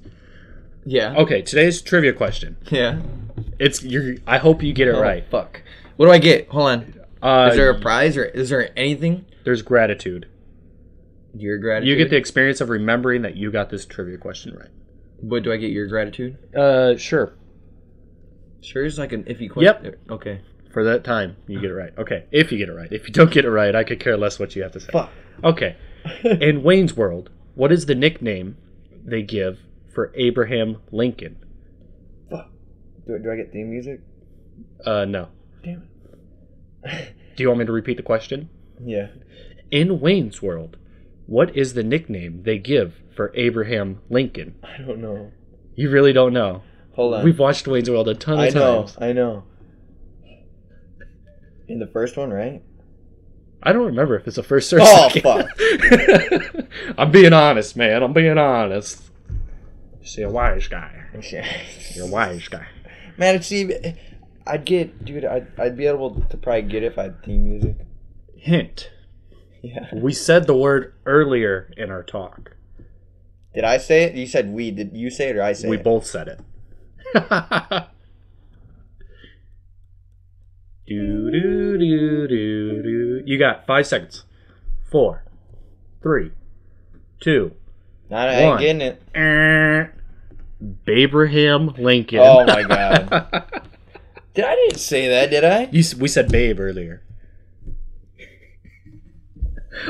S1: Yeah.
S2: Okay, today's trivia question.
S1: Yeah.
S2: I hope you get it right.
S1: Fuck. What do I get? Hold on. Is there a prize or is there anything?
S2: There's gratitude.
S1: Your gratitude.
S2: You get the experience of remembering that you got this trivia question right.
S1: But do I get your gratitude?
S2: Sure.
S1: Sure is like an iffy question.
S2: Yep.
S1: Okay.
S2: For that time, you get it right. Okay, if you get it right. If you don't get it right, I could care less what you have to say.
S1: Fuck.
S2: Okay. In Wayne's World, what is the nickname they give for Abraham Lincoln?
S1: Fuck. Do I get theme music?
S2: No.
S1: Damn it.
S2: Do you want me to repeat the question?
S1: Yeah.
S2: In Wayne's World, what is the nickname they give for Abraham Lincoln?
S1: I don't know.
S2: You really don't know?
S1: Hold on.
S2: We've watched Wayne's World a ton of times.
S1: I know. In the first one, right?
S2: I don't remember if it's the first or
S1: second.
S2: Fuck. I'm being honest, man. I'm being honest. You're a wise guy. You're a wise guy.
S1: Man, I'd be able to probably get it if I had theme music.
S2: Hint.
S1: Yeah.
S2: We said the word earlier in our talk.
S1: Did I say it? You said we. Did you say it or I say it?
S2: We both said it. Do. You got 5 seconds. 4, 3, 2,
S1: I ain't getting it.
S2: Abraham Lincoln.
S1: Oh my God. I didn't say that, did I?
S2: We said babe earlier.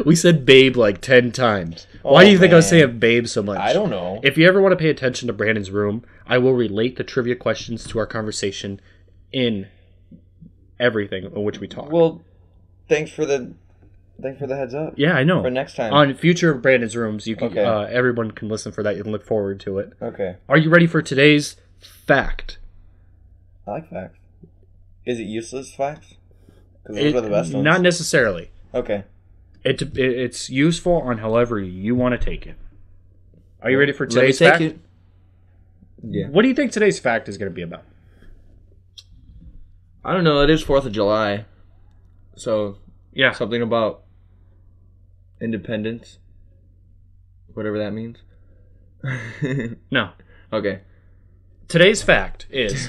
S2: We said babe like 10 times. Why do you think I was saying babe so much?
S1: I don't know.
S2: If you ever want to pay attention to Brandon's room, I will relate the trivia questions to our conversation in everything in which we talk.
S1: Well, thanks for the heads up.
S2: Yeah, I know.
S1: For next time.
S2: On future Brandon's rooms, you can
S1: Okay.
S2: everyone can listen for that and look forward to it.
S1: Okay.
S2: Are you ready for today's fact?
S1: I like facts. Is it useless facts? Because those are the best ones.
S2: Not necessarily.
S1: Okay.
S2: It's useful on however you want to take it. Are you ready for today's fact?
S1: It. Yeah.
S2: What do you think today's fact is going to be about?
S1: I don't know. It is 4th of July. So,
S2: yeah.
S1: Something about independence. Whatever that means.
S2: No.
S1: Okay.
S2: Today's fact is...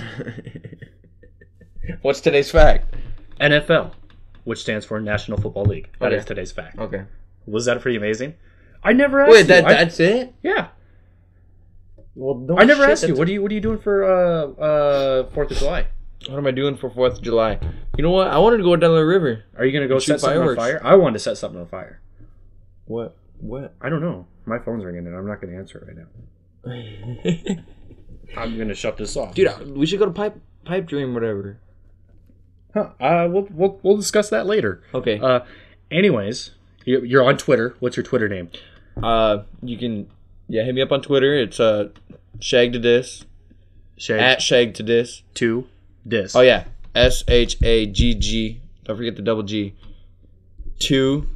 S1: What's today's fact?
S2: NFL, which stands for National Football League. That is today's fact.
S1: Okay.
S2: Was that pretty amazing? I never asked
S1: Wait, that's it?
S2: Yeah.
S1: Well, no
S2: I never asked you. What are you doing for 4th of July?
S1: What am I doing for 4th of July? You know what? I wanted to go down the river.
S2: Are you going to go set something on fire? I wanted to set something on fire.
S1: What?
S2: I don't know. My phone's ringing and I'm not going to answer it right now. I'm going to shut this off.
S1: Dude, we should go to pipe dream, whatever.
S2: Huh. We'll discuss that later.
S1: Okay.
S2: Anyways, you're on Twitter. What's your Twitter name?
S1: You can hit me up on Twitter. It's Shag to Dis. At Shag to Dis.
S2: To Dis.
S1: Oh yeah. SHAGG. Don't forget the double G. 2,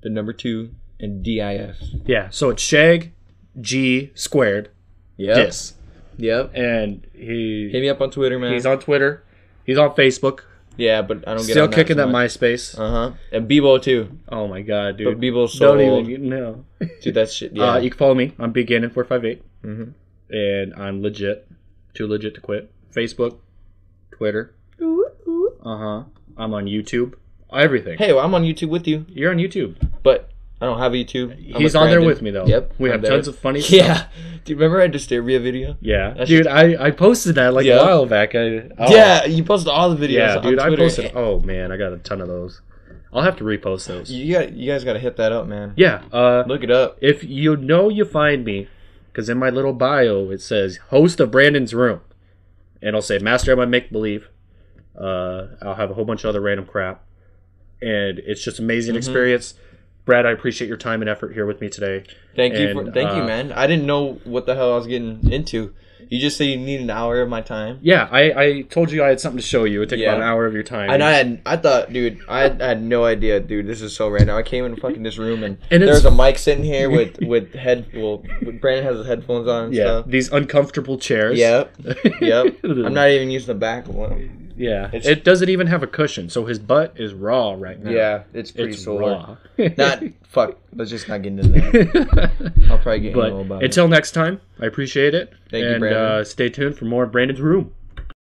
S1: the number 2, and DIS.
S2: Yeah. So it's Shag G squared.
S1: Yep.
S2: Dis.
S1: Yep.
S2: And he
S1: hit me up on Twitter, man.
S2: He's on Twitter. He's on Facebook.
S1: Yeah, but I don't get
S2: still
S1: on that
S2: kicking
S1: so
S2: that
S1: much.
S2: MySpace.
S1: And Bebo too.
S2: Oh my god, dude!
S1: But Bebo's so old.
S2: No.
S1: Dude, that shit. Yeah.
S2: You can follow me. I'm BigGannon458.
S1: Mm-hmm.
S2: And I'm legit. Too legit to quit. Facebook, Twitter. I'm on YouTube. Everything.
S1: Hey, well, I'm on YouTube with you.
S2: You're on YouTube.
S1: But I don't have a YouTube.
S2: He's on there with me, though.
S1: Yep.
S2: We have tons of funny stuff.
S1: Yeah. Do you remember I did Disturbia video?
S2: Yeah. Dude, I posted that like a while back.
S1: Yeah, you posted all the videos.
S2: Yeah,
S1: on
S2: dude,
S1: Twitter.
S2: I posted. Oh, man, I got a ton of those. I'll have to repost those.
S1: You guys got to hit that up, man.
S2: Yeah.
S1: Look it up.
S2: If you find me, because in my little bio it says host of Brandon's Room. And I'll say master of my make-believe. I'll have a whole bunch of other random crap. And it's just amazing experience. Brad, I appreciate your time and effort here with me today.
S1: Thank you, man. I didn't know what the hell I was getting into. You just said you need an hour of my time.
S2: Yeah, I told you I had something to show you. It took about an hour of your time.
S1: And I thought, dude, I had no idea, dude. This is so random. I came in fucking this room and there was a mic sitting here with Brandon has his headphones on and stuff.
S2: These uncomfortable chairs.
S1: Yep. I'm not even using the back one.
S2: Yeah, it doesn't even have a cushion, so his butt is raw right now.
S1: Yeah, it's pretty sore.
S2: Raw.
S1: Let's just not get into that. I'll probably get into about it.
S2: Until next time, I appreciate it.
S1: Thank you, Brandon.
S2: And stay tuned for more of Brandon's Room.